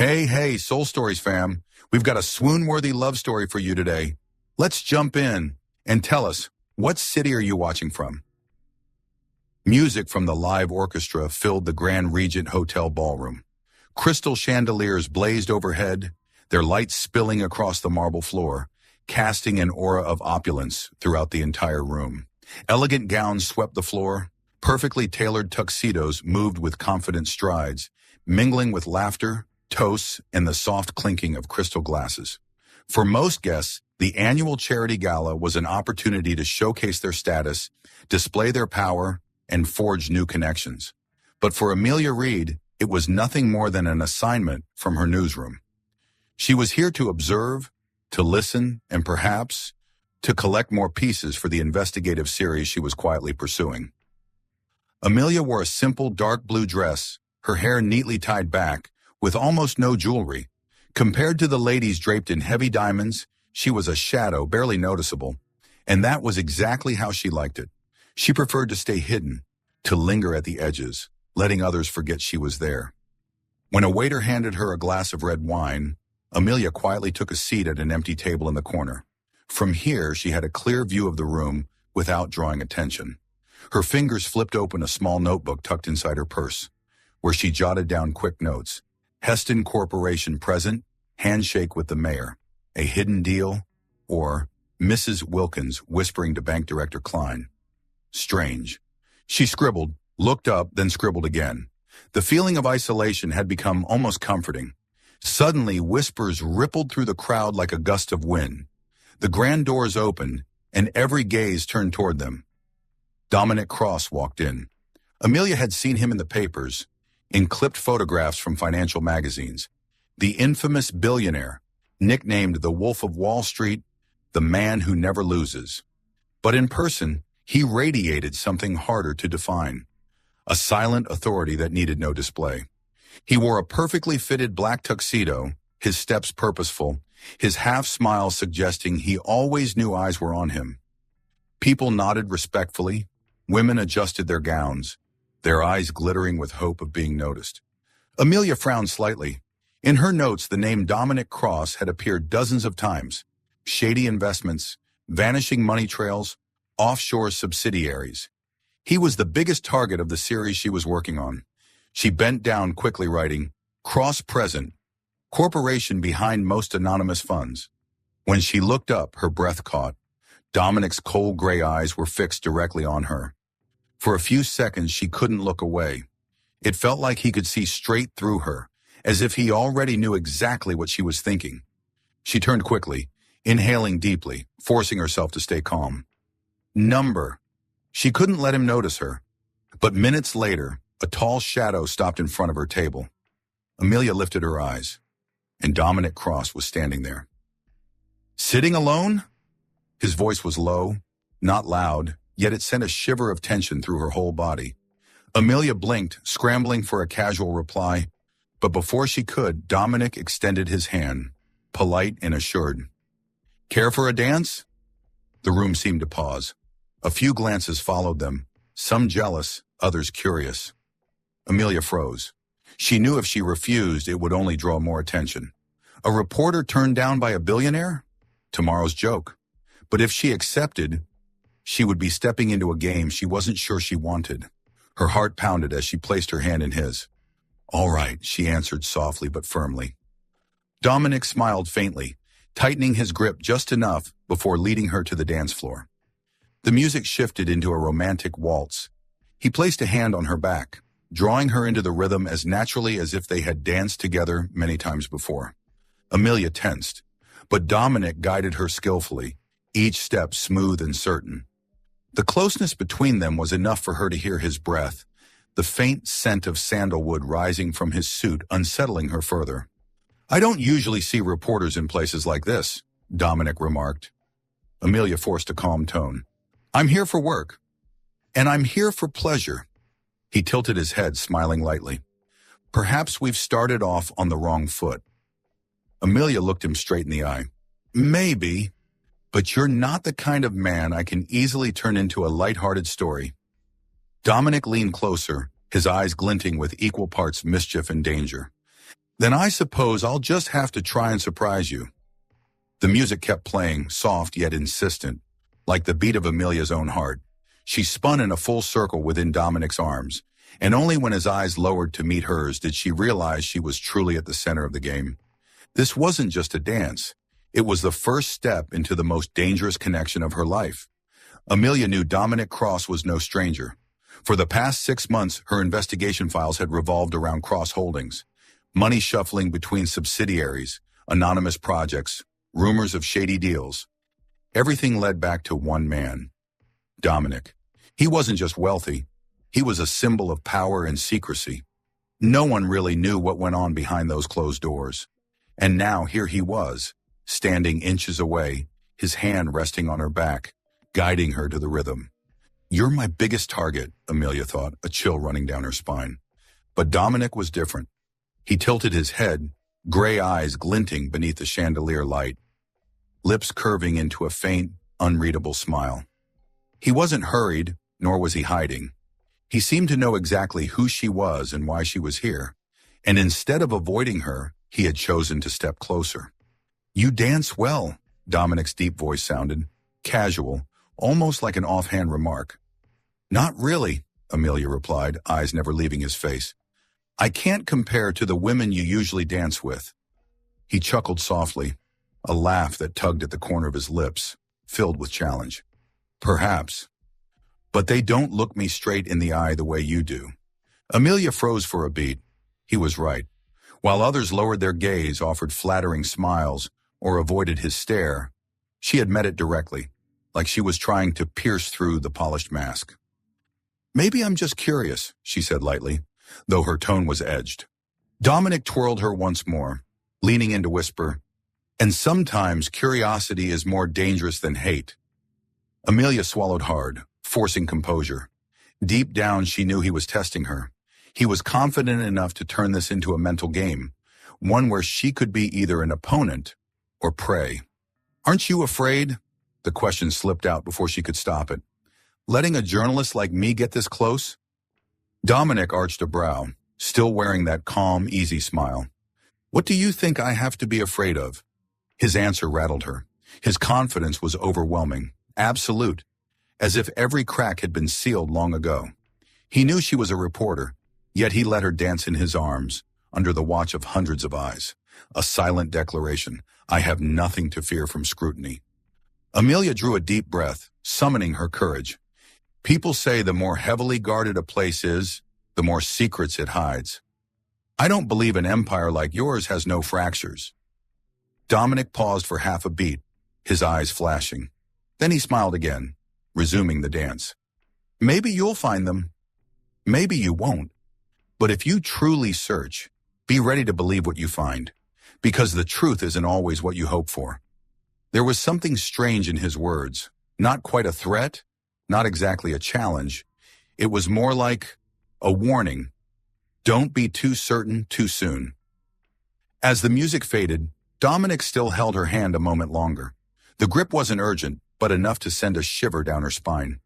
Hey, Soul Stories fam. We've got a swoon-worthy love story for you today. Let's jump in and tell us, what city are you watching from? Music from the live orchestra filled the Grand Regent Hotel ballroom. Crystal chandeliers blazed overhead, their lights spilling across the marble floor, casting an aura of opulence throughout the entire room. Elegant gowns swept the floor, perfectly tailored tuxedos moved with confident strides, mingling with laughter, toasts, and the soft clinking of crystal glasses. For most guests, the annual charity gala was an opportunity to showcase their status, display their power, and forge new connections. But for Amelia Reed, it was nothing more than an assignment from her newsroom. She was here to observe, to listen, and perhaps to collect more pieces for the investigative series she was quietly pursuing. Amelia wore a simple dark blue dress, her hair neatly tied back, with almost no jewelry. Compared to the ladies draped in heavy diamonds, she was a shadow, barely noticeable. And that was exactly how she liked it. She preferred to stay hidden, to linger at the edges, letting others forget she was there. When a waiter handed her a glass of red wine, Amelia quietly took a seat at an empty table in the corner. From here, she had a clear view of the room without drawing attention. Her fingers flipped open a small notebook tucked inside her purse, where she jotted down quick notes. Heston Corporation present, handshake with the mayor, a hidden deal, or Mrs. Wilkins whispering to Bank Director Klein. Strange. She scribbled, looked up, then scribbled again. The feeling of isolation had become almost comforting. Suddenly, whispers rippled through the crowd like a gust of wind. The grand doors opened, and every gaze turned toward them. Dominic Cross walked in. Amelia had seen him in the papers, in clipped photographs from financial magazines. The infamous billionaire, nicknamed the Wolf of Wall Street, the man who never loses. But in person, he radiated something harder to define. A silent authority that needed no display. He wore a perfectly fitted black tuxedo, his steps purposeful, his half-smile suggesting he always knew eyes were on him. People nodded respectfully, women adjusted their gowns, their eyes glittering with hope of being noticed. Amelia frowned slightly. In her notes, the name Dominic Cross had appeared dozens of times. Shady investments, vanishing money trails, offshore subsidiaries. He was the biggest target of the series she was working on. She bent down, quickly writing, Cross present, corporation behind most anonymous funds. When she looked up, her breath caught. Dominic's cold gray eyes were fixed directly on her. For a few seconds, she couldn't look away. It felt like he could see straight through her, as if he already knew exactly what she was thinking. She turned quickly, inhaling deeply, forcing herself to stay calm. Number. She couldn't let him notice her. But minutes later, a tall shadow stopped in front of her table. Amelia lifted her eyes, and Dominic Cross was standing there. Sitting alone? His voice was low, not loud, yet it sent a shiver of tension through her whole body. Amelia blinked, scrambling for a casual reply, but before she could, Dominic extended his hand, polite and assured. Care for a dance? The room seemed to pause. A few glances followed them, some jealous, others curious. Amelia froze. She knew if she refused, it would only draw more attention. A reporter turned down by a billionaire? Tomorrow's joke. But if she accepted, she would be stepping into a game she wasn't sure she wanted. Her heart pounded as she placed her hand in his. All right, she answered softly but firmly. Dominic smiled faintly, tightening his grip just enough before leading her to the dance floor. The music shifted into a romantic waltz. He placed a hand on her back, drawing her into the rhythm as naturally as if they had danced together many times before. Amelia tensed, but Dominic guided her skillfully, each step smooth and certain. The closeness between them was enough for her to hear his breath, the faint scent of sandalwood rising from his suit unsettling her further. I don't usually see reporters in places like this, Dominic remarked. Amelia forced a calm tone. I'm here for work, and I'm here for pleasure. He tilted his head, smiling lightly. Perhaps we've started off on the wrong foot. Amelia looked him straight in the eye. Maybe. But you're not the kind of man I can easily turn into a light-hearted story. Dominic leaned closer, his eyes glinting with equal parts mischief and danger. Then I suppose I'll just have to try and surprise you. The music kept playing, soft yet insistent, like the beat of Amelia's own heart. She spun in a full circle within Dominic's arms, and only when his eyes lowered to meet hers did she realize she was truly at the center of the game. This wasn't just a dance. It was the first step into the most dangerous connection of her life. Amelia knew Dominic Cross was no stranger. For the past 6 months, her investigation files had revolved around Cross Holdings, money shuffling between subsidiaries, anonymous projects, rumors of shady deals. Everything led back to one man, Dominic. He wasn't just wealthy. He was a symbol of power and secrecy. No one really knew what went on behind those closed doors. And now here he was, standing inches away, his hand resting on her back, guiding her to the rhythm. You're my biggest target, Amelia thought, a chill running down her spine. But Dominic was different. He tilted his head, gray eyes glinting beneath the chandelier light, lips curving into a faint, unreadable smile. He wasn't hurried, nor was he hiding. He seemed to know exactly who she was and why she was here, and instead of avoiding her, he had chosen to step closer. You dance well, Dominic's deep voice sounded, casual, almost like an offhand remark. Not really, Amelia replied, eyes never leaving his face. I can't compare to the women you usually dance with. He chuckled softly, a laugh that tugged at the corner of his lips, filled with challenge. Perhaps. But they don't look me straight in the eye the way you do. Amelia froze for a beat. He was right. While others lowered their gaze, offered flattering smiles, or avoided his stare, she had met it directly, like she was trying to pierce through the polished mask. Maybe I'm just curious, she said lightly, though her tone was edged. Dominic twirled her once more, leaning in to whisper, and sometimes curiosity is more dangerous than hate. Amelia swallowed hard, forcing composure. Deep down, she knew he was testing her. He was confident enough to turn this into a mental game, one where she could be either an opponent or prey. Aren't you afraid? The question slipped out before she could stop it. Letting a journalist like me get this close? Dominic arched a brow, still wearing that calm, easy smile. What do you think I have to be afraid of? His answer rattled her. His confidence was overwhelming, absolute, as if every crack had been sealed long ago. He knew she was a reporter, yet he let her dance in his arms, under the watch of hundreds of eyes. A silent declaration, I have nothing to fear from scrutiny. Amelia drew a deep breath, summoning her courage. People say the more heavily guarded a place is, the more secrets it hides. I don't believe an empire like yours has no fractures. Dominic paused for half a beat, his eyes flashing. Then he smiled again, resuming the dance. Maybe you'll find them. Maybe you won't. But if you truly search, be ready to believe what you find, because the truth isn't always what you hope for. There was something strange in his words, not quite a threat, not exactly a challenge. It was more like a warning. Don't be too certain too soon. As the music faded, Dominic still held her hand a moment longer. The grip wasn't urgent, but enough to send a shiver down her spine.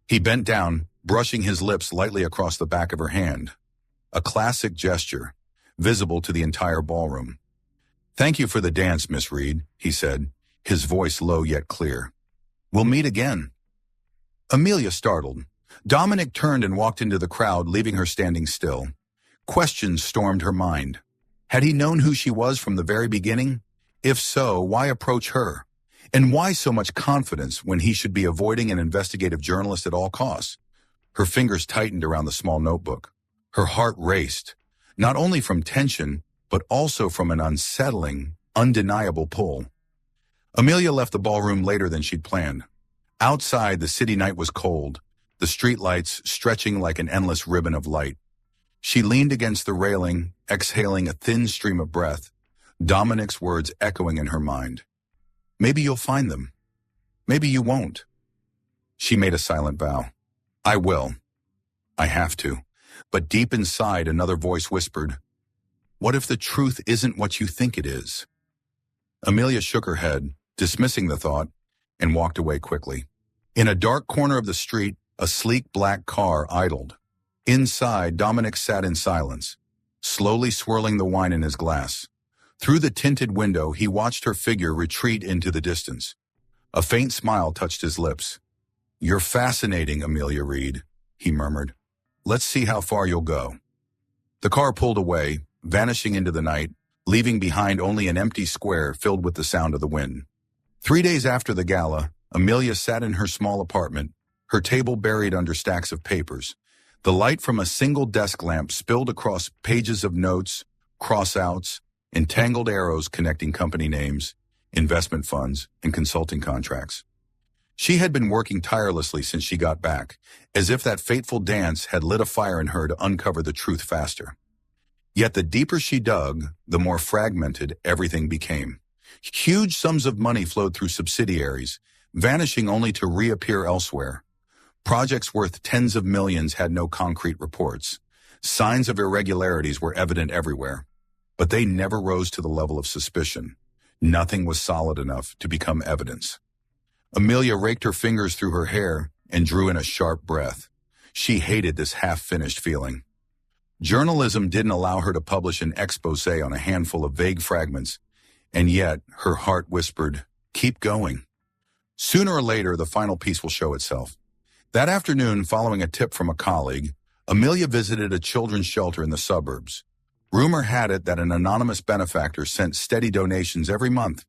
He bent down, brushing his lips lightly across the back of her hand. A classic gesture, visible to the entire ballroom. Thank you for the dance, Miss Reed, he said, his voice low yet clear. We'll meet again. Amelia startled. Dominic turned and walked into the crowd, leaving her standing still. Questions stormed her mind. Had he known who she was from the very beginning? If so, why approach her? And why so much confidence when he should be avoiding an investigative journalist at all costs? Her fingers tightened around the small notebook. Her heart raced, not only from tension, but also from an unsettling, undeniable pull. Amelia left the ballroom later than she'd planned. Outside, the city night was cold, the streetlights stretching like an endless ribbon of light. She leaned against the railing, exhaling a thin stream of breath, Dominic's words echoing in her mind. Maybe you'll find them. Maybe you won't. She made a silent vow. I will. I have to. But deep inside, another voice whispered, what if the truth isn't what you think it is? Amelia shook her head, dismissing the thought, and walked away quickly. In a dark corner of the street, a sleek black car idled. Inside, Dominic sat in silence, slowly swirling the wine in his glass. Through the tinted window, he watched her figure retreat into the distance. A faint smile touched his lips. "You're fascinating, Amelia Reed," he murmured. "Let's see how far you'll go." The car pulled away, vanishing into the night, leaving behind only an empty square filled with the sound of the wind. 3 days after the gala, Amelia sat in her small apartment, her table buried under stacks of papers. The light from a single desk lamp spilled across pages of notes, cross-outs, entangled arrows connecting company names, investment funds, and consulting contracts. She had been working tirelessly since she got back, as if that fateful dance had lit a fire in her to uncover the truth faster. Yet the deeper she dug, the more fragmented everything became. Huge sums of money flowed through subsidiaries, vanishing only to reappear elsewhere. Projects worth tens of millions had no concrete reports. Signs of irregularities were evident everywhere, but they never rose to the level of suspicion. Nothing was solid enough to become evidence. Amelia raked her fingers through her hair and drew in a sharp breath. She hated this half-finished feeling. Journalism didn't allow her to publish an exposé on a handful of vague fragments, and yet her heart whispered, "Keep going." Sooner or later, the final piece will show itself. That afternoon, following a tip from a colleague, Amelia visited a children's shelter in the suburbs. Rumor had it that an anonymous benefactor sent steady donations every month.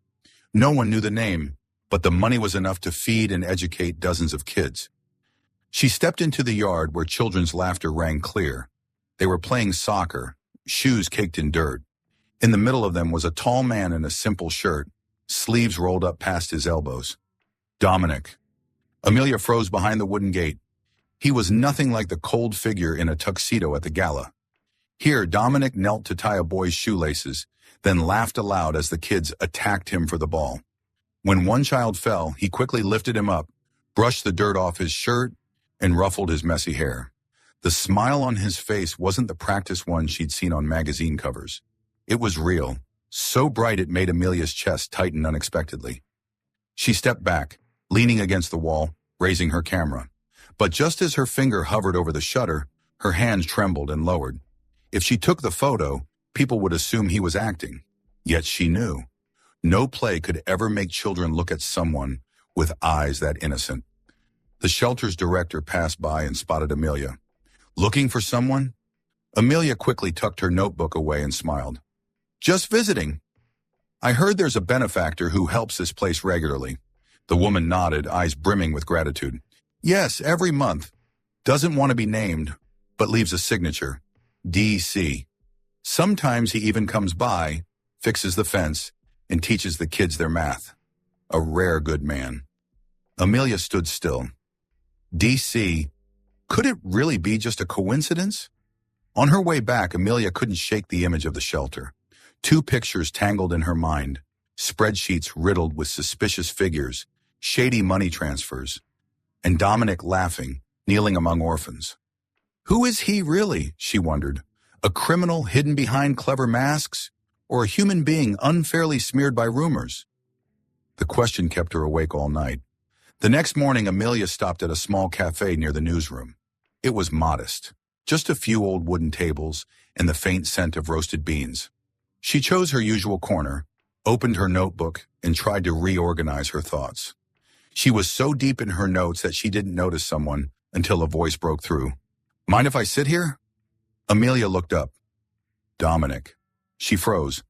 No one knew the name, but the money was enough to feed and educate dozens of kids. She stepped into the yard where children's laughter rang clear. They were playing soccer, shoes caked in dirt. In the middle of them was a tall man in a simple shirt, sleeves rolled up past his elbows. Dominic. Amelia froze behind the wooden gate. He was nothing like the cold figure in a tuxedo at the gala. Here, Dominic knelt to tie a boy's shoelaces, then laughed aloud as the kids attacked him for the ball. When one child fell, he quickly lifted him up, brushed the dirt off his shirt, and ruffled his messy hair. The smile on his face wasn't the practice one she'd seen on magazine covers. It was real, so bright it made Amelia's chest tighten unexpectedly. She stepped back, leaning against the wall, raising her camera. But just as her finger hovered over the shutter, her hand trembled and lowered. If she took the photo, people would assume he was acting. Yet she knew. No play could ever make children look at someone with eyes that innocent. The shelter's director passed by and spotted Amelia. "Looking for someone?" Amelia quickly tucked her notebook away and smiled. "Just visiting. I heard there's a benefactor who helps this place regularly." The woman nodded, eyes brimming with gratitude. "Yes, every month. Doesn't want to be named, but leaves a signature. DC. Sometimes he even comes by, fixes the fence, and teaches the kids their math. A rare good man." Amelia stood still. DC. Could it really be just a coincidence? On her way back, Amelia couldn't shake the image of the shelter. 2 pictures tangled in her mind, spreadsheets riddled with suspicious figures, shady money transfers, and Dominic laughing, kneeling among orphans. Who is he really, she wondered? A criminal hidden behind clever masks, or a human being unfairly smeared by rumors? The question kept her awake all night. The next morning, Amelia stopped at a small cafe near the newsroom. It was modest, just a few old wooden tables and the faint scent of roasted beans. She chose her usual corner, opened her notebook, and tried to reorganize her thoughts. She was so deep in her notes that she didn't notice someone until a voice broke through. "Mind if I sit here?" Amelia looked up. Dominic. She froze.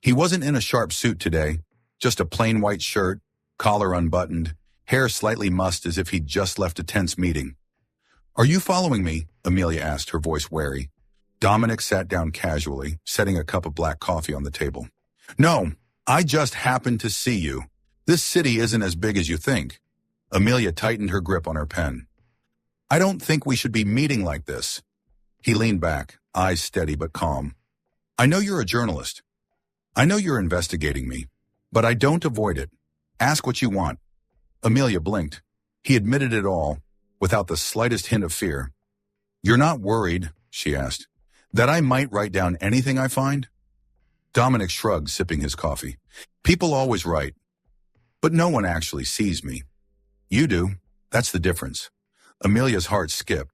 He wasn't in a sharp suit today, just a plain white shirt, collar unbuttoned, hair slightly mussed as if he'd just left a tense meeting. "Are you following me?" Amelia asked, her voice wary. Dominic sat down casually, setting a cup of black coffee on the table. "No, I just happened to see you. This city isn't as big as you think." Amelia tightened her grip on her pen. "I don't think we should be meeting like this." He leaned back, eyes steady but calm. "I know you're a journalist. I know you're investigating me, but I don't avoid it. Ask what you want." Amelia blinked. He admitted it all, without the slightest hint of fear. "You're not worried," she asked, "that I might write down anything I find?" Dominic shrugged, sipping his coffee. "People always write, but no one actually sees me. You do. That's the difference." Amelia's heart skipped.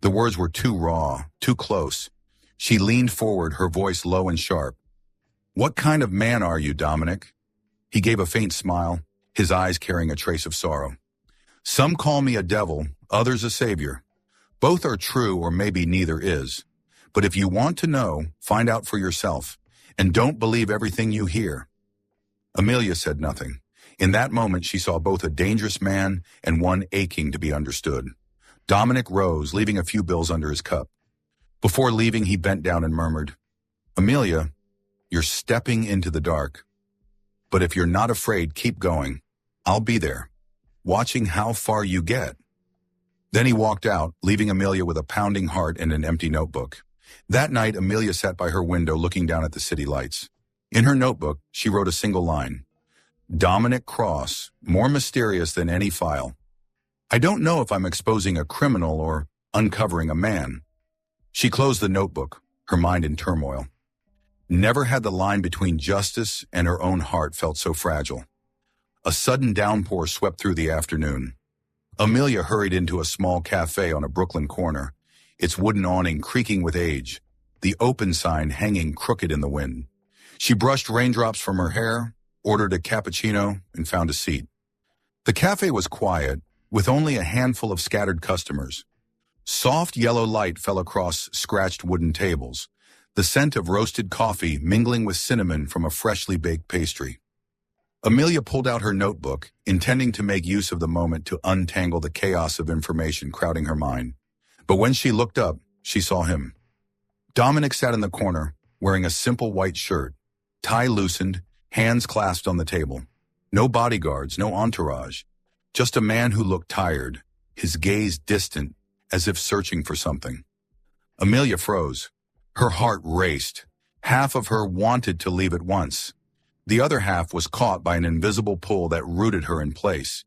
The words were too raw, too close. She leaned forward, her voice low and sharp. "What kind of man are you, Dominic?" He gave a faint smile, his eyes carrying a trace of sorrow. "Some call me a devil, others a savior. Both are true, or maybe neither is. But if you want to know, find out for yourself, and don't believe everything you hear." Amelia said nothing. In that moment, she saw both a dangerous man and one aching to be understood. Dominic rose, leaving a few bills under his cup. Before leaving, he bent down and murmured, "Amelia, you're stepping into the dark. But if you're not afraid, keep going. I'll be there, watching how far you get." Then he walked out, leaving Amelia with a pounding heart and an empty notebook. That night, Amelia sat by her window looking down at the city lights. In her notebook, she wrote a single line. "Dominic Cross, more mysterious than any file. I don't know if I'm exposing a criminal or uncovering a man." She closed the notebook, her mind in turmoil. Never had the line between justice and her own heart felt so fragile. A sudden downpour swept through the afternoon. Amelia hurried into a small cafe on a Brooklyn corner, its wooden awning creaking with age, the open sign hanging crooked in the wind. She brushed raindrops from her hair, ordered a cappuccino, and found a seat. The cafe was quiet, with only a handful of scattered customers. Soft yellow light fell across scratched wooden tables, the scent of roasted coffee mingling with cinnamon from a freshly baked pastry. Amelia pulled out her notebook, intending to make use of the moment to untangle the chaos of information crowding her mind. But when she looked up, she saw him. Dominic sat in the corner, wearing a simple white shirt, tie loosened, hands clasped on the table. No bodyguards, no entourage. Just a man who looked tired, his gaze distant, as if searching for something. Amelia froze. Her heart raced. Half of her wanted to leave at once. The other half was caught by an invisible pull that rooted her in place.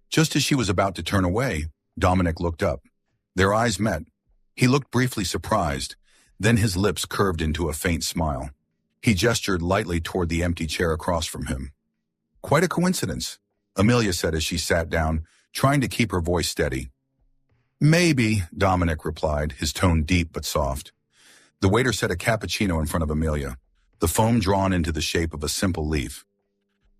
Just as she was about to turn away, Dominic looked up. Their eyes met. He looked briefly surprised, then his lips curved into a faint smile. He gestured lightly toward the empty chair across from him. "Quite a coincidence," Amelia said as she sat down, trying to keep her voice steady. "Maybe," Dominic replied, his tone deep but soft. The waiter set a cappuccino in front of Amelia, the foam drawn into the shape of a simple leaf.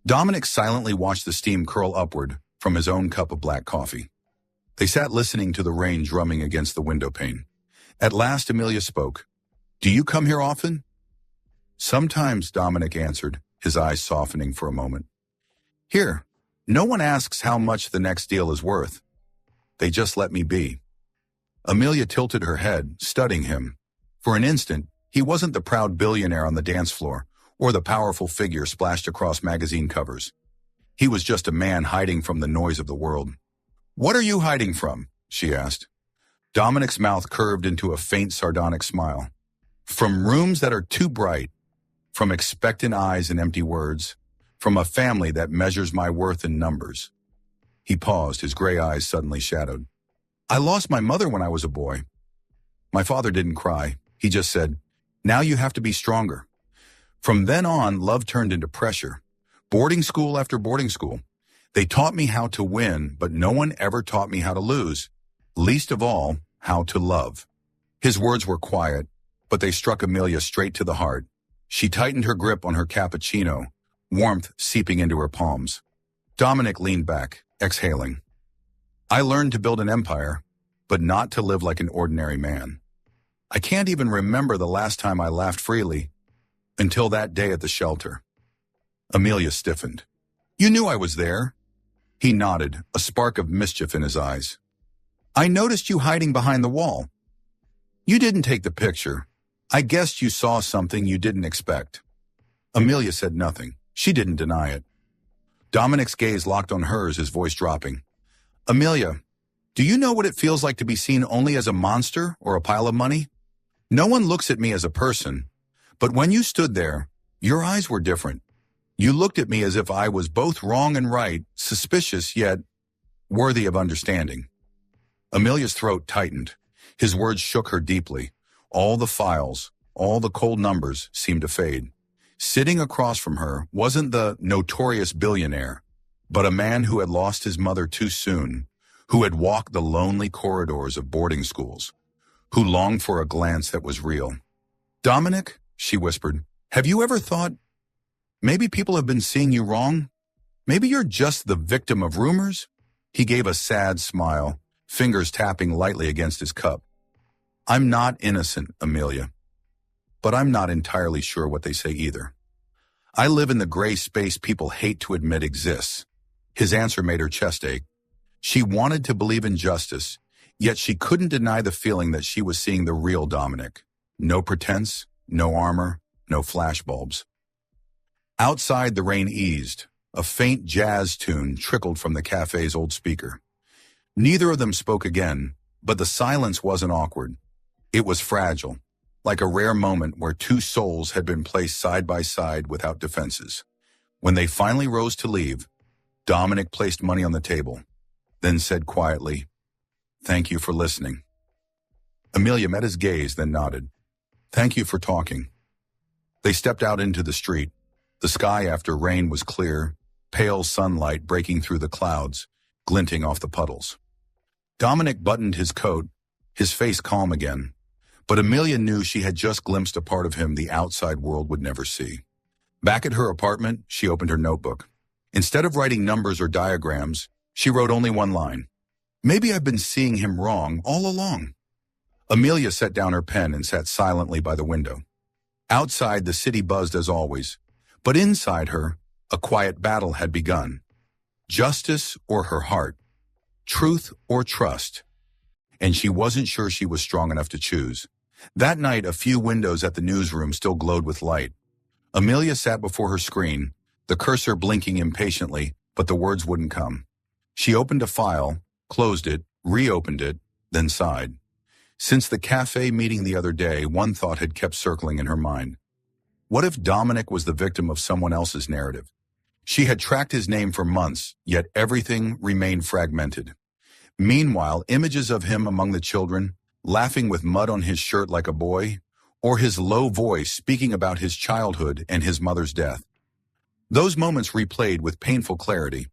Dominic silently watched the steam curl upward from his own cup of black coffee. They sat listening to the rain drumming against the window pane. At last, Amelia spoke. "Do you come here often?" "Sometimes," Dominic answered, his eyes softening for a moment. "Here, no one asks how much the next deal is worth. They just let me be." Amelia tilted her head, studying him. For an instant, he wasn't the proud billionaire on the dance floor, or the powerful figure splashed across magazine covers. He was just a man hiding from the noise of the world. "What are you hiding from?" she asked. Dominic's mouth curved into a faint sardonic smile. "From rooms that are too bright, from expectant eyes and empty words, from a family that measures my worth in numbers." He paused, his gray eyes suddenly shadowed. "I lost my mother when I was a boy." My father didn't cry. He just said, "Now you have to be stronger." From then on, love turned into pressure. Boarding school after boarding school. They taught me how to win, but no one ever taught me how to lose. Least of all, how to love. His words were quiet, but they struck Amelia straight to the heart. She tightened her grip on her cappuccino, warmth seeping into her palms. Dominic leaned back, exhaling. "I learned to build an empire, but not to live like an ordinary man. I can't even remember the last time I laughed freely, until that day at the shelter." Amelia stiffened. "You knew I was there." He nodded, a spark of mischief in his eyes. "I noticed you hiding behind the wall. You didn't take the picture. I guessed you saw something you didn't expect." Amelia said nothing. She didn't deny it. Dominic's gaze locked on hers, his voice dropping. "Amelia, do you know what it feels like to be seen only as a monster or a pile of money? No one looks at me as a person, but when you stood there, your eyes were different. You looked at me as if I was both wrong and right, suspicious yet worthy of understanding." Amelia's throat tightened. His words shook her deeply. All the files, all the cold numbers seemed to fade. Sitting across from her wasn't the notorious billionaire, but a man who had lost his mother too soon, who had walked the lonely corridors of boarding schools, who longed for a glance that was real. Dominic, she whispered, have you ever thought, maybe people have been seeing you wrong? Maybe you're just the victim of rumors? He gave a sad smile, fingers tapping lightly against his cup. I'm not innocent, Amelia. But I'm not entirely sure what they say either. I live in the gray space people hate to admit exists. His answer made her chest ache. She wanted to believe in justice, yet she couldn't deny the feeling that she was seeing the real Dominic. No pretense, no armor, no flashbulbs. Outside, the rain eased. A faint jazz tune trickled from the cafe's old speaker. Neither of them spoke again, but the silence wasn't awkward. It was fragile, like a rare moment where two souls had been placed side by side without defenses. When they finally rose to leave, Dominic placed money on the table, then said quietly, "Thank you for listening." Amelia met his gaze, then nodded. "Thank you for talking." They stepped out into the street. The sky after rain was clear, pale sunlight breaking through the clouds, glinting off the puddles. Dominic buttoned his coat, his face calm again, but Amelia knew she had just glimpsed a part of him the outside world would never see. Back at her apartment, she opened her notebook. Instead of writing numbers or diagrams, she wrote only one line. "Maybe I've been seeing him wrong all along." Amelia set down her pen and sat silently by the window. Outside, the city buzzed as always, but inside her, a quiet battle had begun. Justice or her heart, truth or trust, and she wasn't sure she was strong enough to choose. That night, a few windows at the newsroom still glowed with light. Amelia sat before her screen, the cursor blinking impatiently, but the words wouldn't come. She opened a file, closed it, reopened it, then sighed. Since the cafe meeting the other day, one thought had kept circling in her mind. What if Dominic was the victim of someone else's narrative? She had tracked his name for months, yet everything remained fragmented. Meanwhile, images of him among the children, laughing with mud on his shirt like a boy, or his low voice speaking about his childhood and his mother's death. Those moments replayed with painful clarity.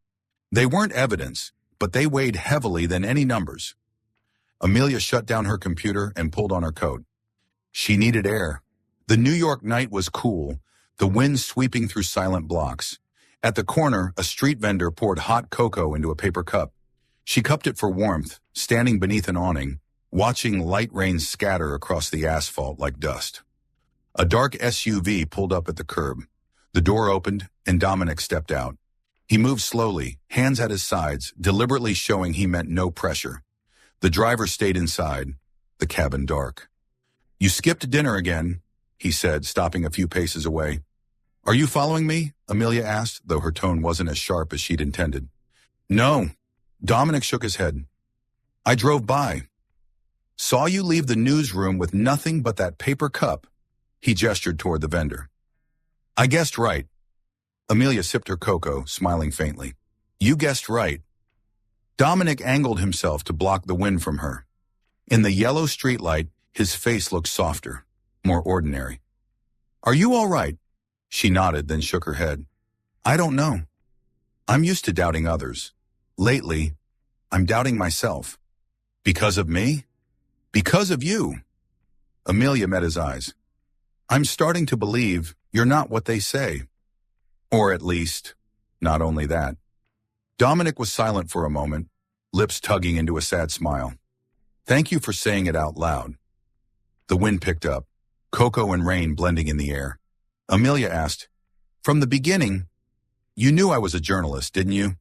They weren't evidence, but they weighed heavily than any numbers. Amelia shut down her computer and pulled on her coat. She needed air. The New York night was cool, the wind sweeping through silent blocks. At the corner, a street vendor poured hot cocoa into a paper cup. She cupped it for warmth, standing beneath an awning, watching light rain scatter across the asphalt like dust. A dark SUV pulled up at the curb. The door opened, and Dominic stepped out. He moved slowly, hands at his sides, deliberately showing he meant no pressure. The driver stayed inside, the cabin dark. "You skipped dinner again," he said, stopping a few paces away. "Are you following me?" Amelia asked, though her tone wasn't as sharp as she'd intended. "No." Dominic shook his head. "I drove by. Saw you leave the newsroom with nothing but that paper cup." He gestured toward the vendor. "I guessed right." Amelia sipped her cocoa, smiling faintly. "You guessed right." Dominic angled himself to block the wind from her. In the yellow streetlight, his face looked softer, more ordinary. "Are you all right?" She nodded, then shook her head. "I don't know. I'm used to doubting others. Lately, I'm doubting myself." "Because of me?" "Because of you." Amelia met his eyes. "I'm starting to believe you're not what they say. Or at least, not only that." Dominic was silent for a moment, lips tugging into a sad smile. "Thank you for saying it out loud." The wind picked up, cocoa and rain blending in the air. Amelia asked, "From the beginning, you knew I was a journalist, didn't you?"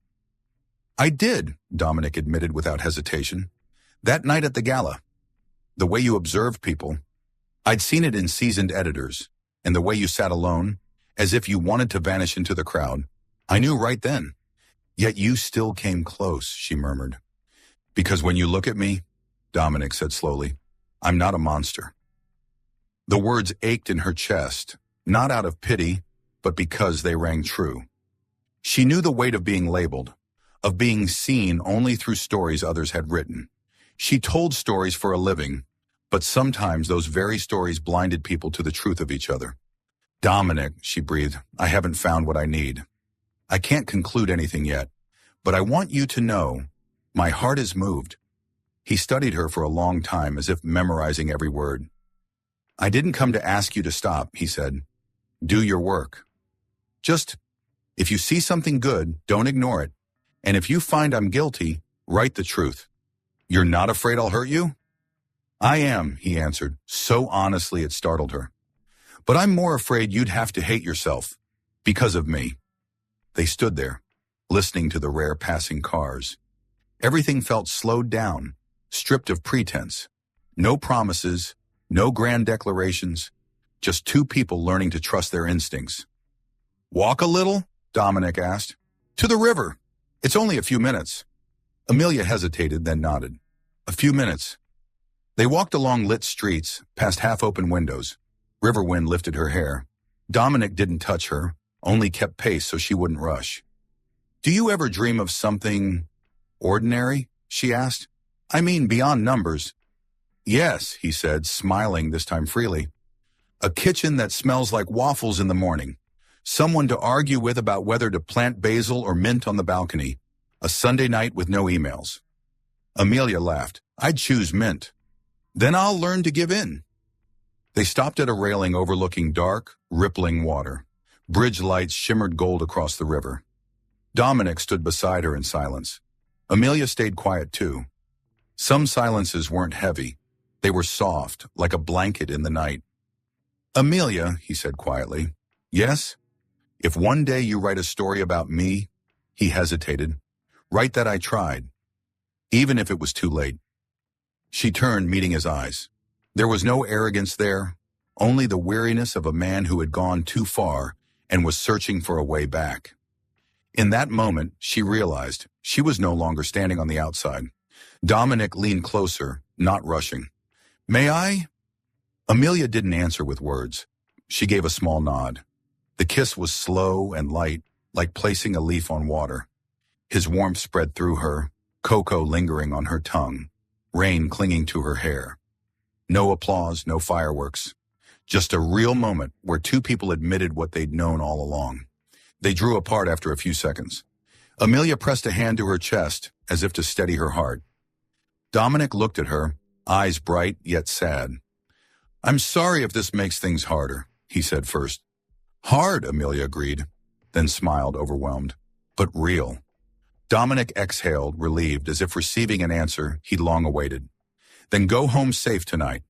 "I did," Dominic admitted without hesitation. "That night at the Gala. The way you observed people. I'd seen it in seasoned editors, and the way you sat alone, as if you wanted to vanish into the crowd. I knew right then. Yet you still came close," she murmured. "Because when you look at me," Dominic said slowly, "I'm not a monster." The words ached in her chest, not out of pity, but because they rang true. She knew the weight of being labeled, of being seen only through stories others had written. She told stories for a living, but sometimes those very stories blinded people to the truth of each other. "Dominic," she breathed, "I haven't found what I need. I can't conclude anything yet, but I want you to know my heart is moved." He studied her for a long time, as if memorizing every word. I didn't come to ask you to stop, he said. Do your work. Just, if you see something good, don't ignore it. And if you find I'm guilty, write the truth. You're not afraid I'll hurt you? I am, he answered, so honestly it startled her. But I'm more afraid you'd have to hate yourself. Because of me. They stood there, listening to the rare passing cars. Everything felt slowed down, stripped of pretense. No promises, no grand declarations, just two people learning to trust their instincts. Walk a little? Dominic asked. To the river. It's only a few minutes. Amelia hesitated, then nodded. A few minutes. They walked along lit streets, past half-open windows. River wind lifted her hair. Dominic didn't touch her, only kept pace so she wouldn't rush. Do you ever dream of something ordinary? She asked. I mean, beyond numbers. Yes, he said, smiling this time freely. A kitchen that smells like waffles in the morning. Someone to argue with about whether to plant basil or mint on the balcony. A Sunday night with no emails. Amelia laughed. I'd choose mint. Then I'll learn to give in. They stopped at a railing overlooking dark, rippling water. Bridge lights shimmered gold across the river. Dominic stood beside her in silence. Amelia stayed quiet too. Some silences weren't heavy. They were soft, like a blanket in the night. Amelia, he said quietly. Yes? If one day you write a story about me, he hesitated. Write that I tried, even if it was too late. She turned, meeting his eyes. There was no arrogance there, only the weariness of a man who had gone too far and was searching for a way back. In that moment, she realized she was no longer standing on the outside. Dominic leaned closer, not rushing. May I? Amelia didn't answer with words. She gave a small nod. The kiss was slow and light, like placing a leaf on water. His warmth spread through her, cocoa lingering on her tongue, rain clinging to her hair. No applause, no fireworks. Just a real moment where two people admitted what they'd known all along. They drew apart after a few seconds. Amelia pressed a hand to her chest, as if to steady her heart. Dominic looked at her, eyes bright yet sad. I'm sorry if this makes things harder, he said first. Hard, Amelia agreed, then smiled, overwhelmed. But real. Dominic exhaled, relieved, as if receiving an answer he'd long awaited. Then go home safe tonight.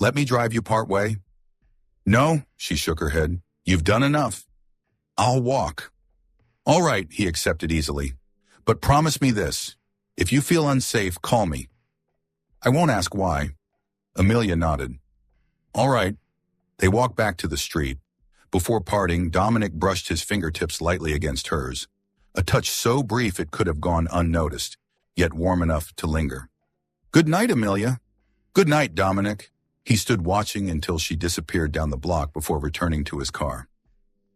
Let me drive you part way? No, she shook her head. You've done enough. I'll walk. All right, he accepted easily. But promise me this. If you feel unsafe, call me. I won't ask why. Amelia nodded. All right. They walked back to the street. Before parting, Dominic brushed his fingertips lightly against hers. A touch so brief it could have gone unnoticed, yet warm enough to linger. Good night, Amelia. Good night, Dominic. He stood watching until she disappeared down the block before returning to his car.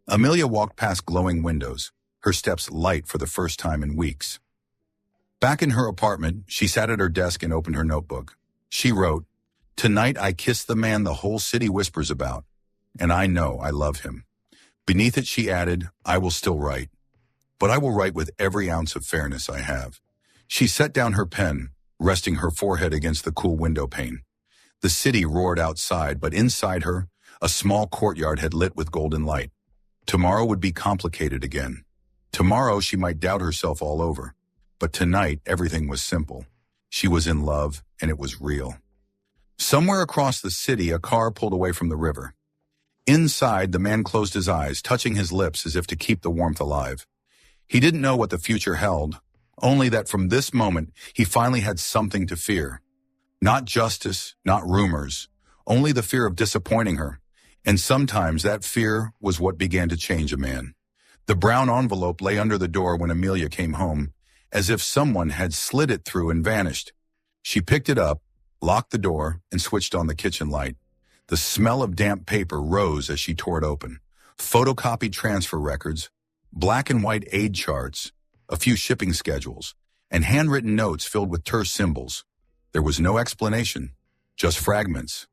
Amelia walked past glowing windows, her steps light for the first time in weeks. Back in her apartment, she sat at her desk and opened her notebook. She wrote, Tonight I kissed the man the whole city whispers about, and I know I love him. Beneath it, she added, I will still write, but I will write with every ounce of fairness I have. She set down her pen, resting her forehead against the cool window pane. The city roared outside, but inside her, a small courtyard had lit with golden light. Tomorrow would be complicated again. Tomorrow she might doubt herself all over. But tonight, everything was simple. She was in love, and it was real. Somewhere across the city, a car pulled away from the river. Inside, the man closed his eyes, touching his lips as if to keep the warmth alive. He didn't know what the future held, only that from this moment, he finally had something to fear. Not justice, not rumors, only the fear of disappointing her. And sometimes that fear was what began to change a man. The brown envelope lay under the door when Amelia came home, as if someone had slid it through and vanished. She picked it up, locked the door, and switched on the kitchen light. The smell of damp paper rose as she tore it open. Photocopied transfer records, black and white aid charts, a few shipping schedules, and handwritten notes filled with terse symbols. There was no explanation, just fragments.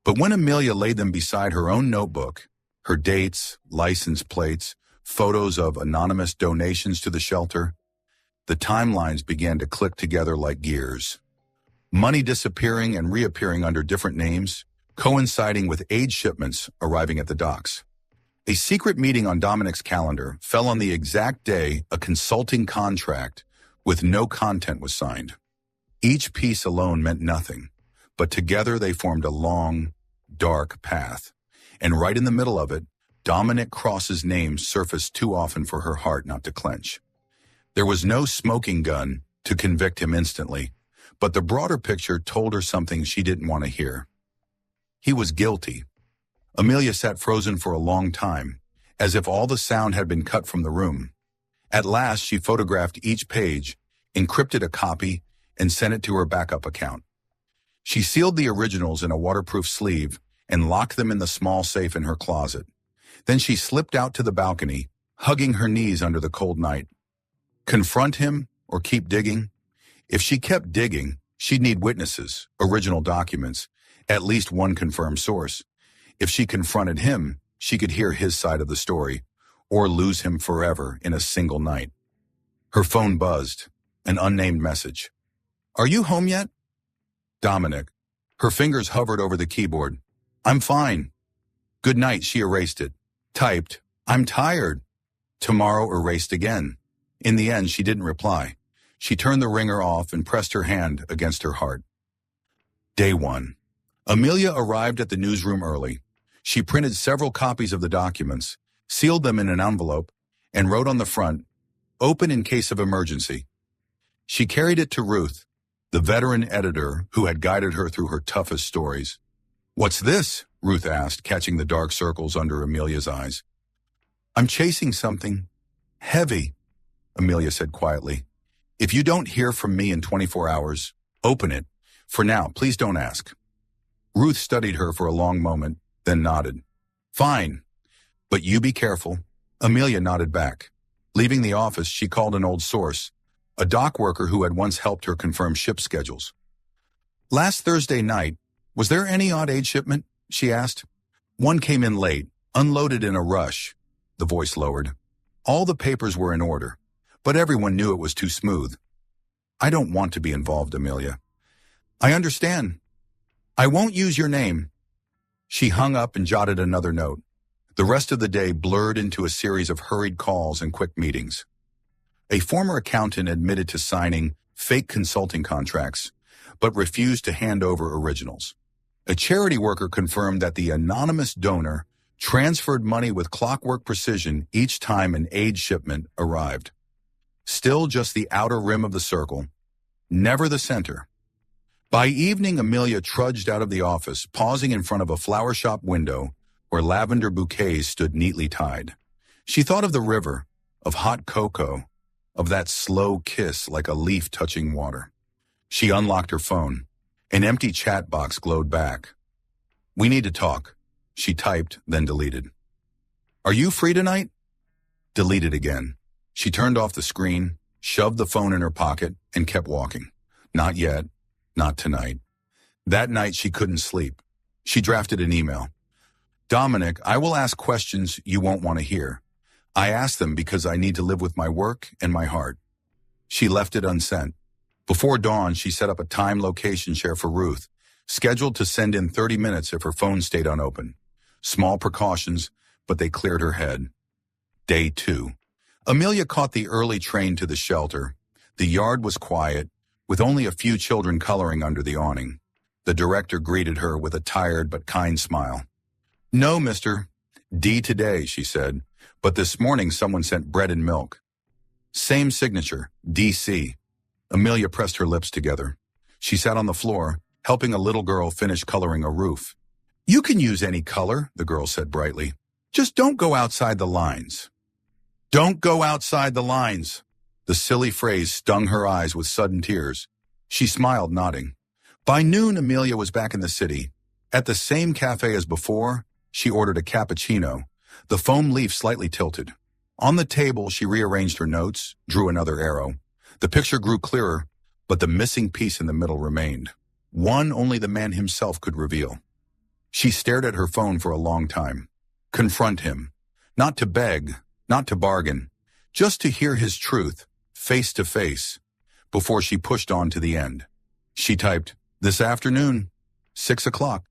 But when Amelia laid them beside her own notebook, her dates, license plates, photos of anonymous donations to the shelter, the timelines began to click together like gears. Money disappearing and reappearing under different names, coinciding with aid shipments arriving at the docks. A secret meeting on Dominic's calendar fell on the exact day a consulting contract with no content was signed. Each piece alone meant nothing, but together they formed a long, dark path. And right in the middle of it, Dominic Cross's name surfaced too often for her heart not to clench. There was no smoking gun to convict him instantly, but the broader picture told her something she didn't want to hear. He was guilty. Amelia sat frozen for a long time, as if all the sound had been cut from the room. At last, she photographed each page, encrypted a copy, and sent it to her backup account. She sealed the originals in a waterproof sleeve and locked them in the small safe in her closet. Then she slipped out to the balcony, hugging her knees under the cold night. Confront him or keep digging? If she kept digging, she'd need witnesses, original documents, at least one confirmed source. If she confronted him, she could hear his side of the story, or lose him forever in a single night. Her phone buzzed, an unnamed message. "Are you home yet?" Dominic. Her fingers hovered over the keyboard. "I'm fine." "Good night," she erased it. Typed, "I'm tired." Tomorrow erased again. In the end, she didn't reply. She turned the ringer off and pressed her hand against her heart. Day 1. Amelia arrived at the newsroom early. She printed several copies of the documents, sealed them in an envelope, and wrote on the front, "Open in case of emergency." She carried it to Ruth, the veteran editor who had guided her through her toughest stories. "What's this?" Ruth asked, catching the dark circles under Amelia's eyes. "I'm chasing something heavy," Amelia said quietly. "If you don't hear from me in 24 hours, open it. For now, please don't ask." Ruth studied her for a long moment, then nodded. "Fine, but you be careful." Amelia nodded back. Leaving the office, she called an old source, a dock worker who had once helped her confirm ship schedules. "Last Thursday night, was there any odd aid shipment?" she asked. "One came in late, unloaded in a rush." The voice lowered. "All the papers were in order, but everyone knew it was too smooth." "I don't want to be involved, Amelia." "I understand. I won't use your name." She hung up and jotted another note. The rest of the day blurred into a series of hurried calls and quick meetings. A former accountant admitted to signing fake consulting contracts, but refused to hand over originals. A charity worker confirmed that the anonymous donor transferred money with clockwork precision each time an aid shipment arrived. Still just the outer rim of the circle, never the center. By evening, Amelia trudged out of the office, pausing in front of a flower shop window where lavender bouquets stood neatly tied. She thought of the river, of hot cocoa, of that slow kiss like a leaf touching water. She unlocked her phone. An empty chat box glowed back. "We need to talk," she typed, then deleted. "Are you free tonight?" Deleted again. She turned off the screen, shoved the phone in her pocket, and kept walking. Not yet. Not tonight. That night she couldn't sleep. She drafted an email. "Dominic, I will ask questions you won't want to hear. I ask them because I need to live with my work and my heart." She left it unsent. Before dawn, she set up a time-location share for Ruth, scheduled to send in 30 minutes if her phone stayed unopened. Small precautions, but they cleared her head. Day 2. Amelia caught the early train to the shelter. The yard was quiet, with only a few children coloring under the awning. The director greeted her with a tired but kind smile. "No, Mr. D today," she said, "but this morning someone sent bread and milk." Same signature, DC. Amelia pressed her lips together. She sat on the floor, helping a little girl finish coloring a roof. "You can use any color," the girl said brightly. "Just don't go outside the lines." "Don't go outside the lines." The silly phrase stung her eyes with sudden tears. She smiled, nodding. By noon, Amelia was back in the city. At the same cafe as before, she ordered a cappuccino, the foam leaf slightly tilted. On the table, she rearranged her notes, drew another arrow. The picture grew clearer, but the missing piece in the middle remained. One only the man himself could reveal. She stared at her phone for a long time. Confront him. Not to beg, not to bargain, just to hear his truth, face to face, before she pushed on to the end. She typed, "This afternoon, 6 o'clock.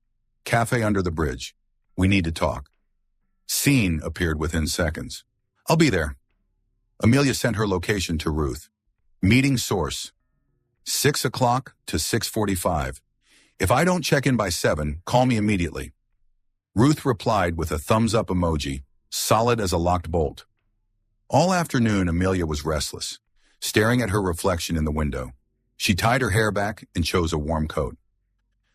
Cafe under the bridge. We need to talk. Scene appeared within seconds. I'll be there. Amelia sent her location to Ruth. Meeting source. 6 o'clock to 6:45. If I don't check in by 7, call me immediately. Ruth replied with a thumbs-up emoji, solid as a locked bolt. All afternoon, Amelia was restless, staring at her reflection in the window. She tied her hair back and chose a warm coat.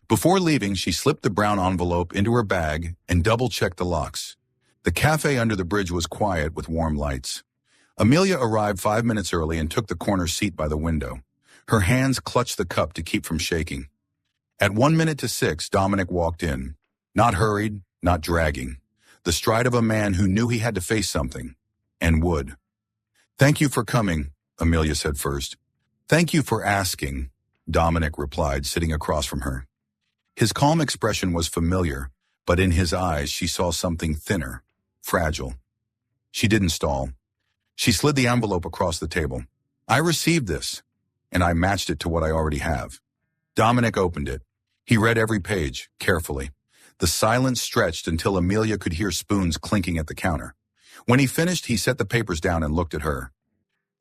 Before leaving, she slipped the brown envelope into her bag and double-checked the locks. The cafe under the bridge was quiet with warm lights. Amelia arrived 5 minutes early and took the corner seat by the window. Her hands clutched the cup to keep from shaking. At 1 minute to 6, Dominic walked in. Not hurried, not dragging. The stride of a man who knew he had to face something, and would. Thank you for coming, Amelia said first. Thank you for asking, Dominic replied, sitting across from her. His calm expression was familiar, but in his eyes she saw something thinner, fragile. She didn't stall. She slid the envelope across the table. I received this, and I matched it to what I already have. Dominic opened it. He read every page, carefully. The silence stretched until Amelia could hear spoons clinking at the counter. When he finished, he set the papers down and looked at her.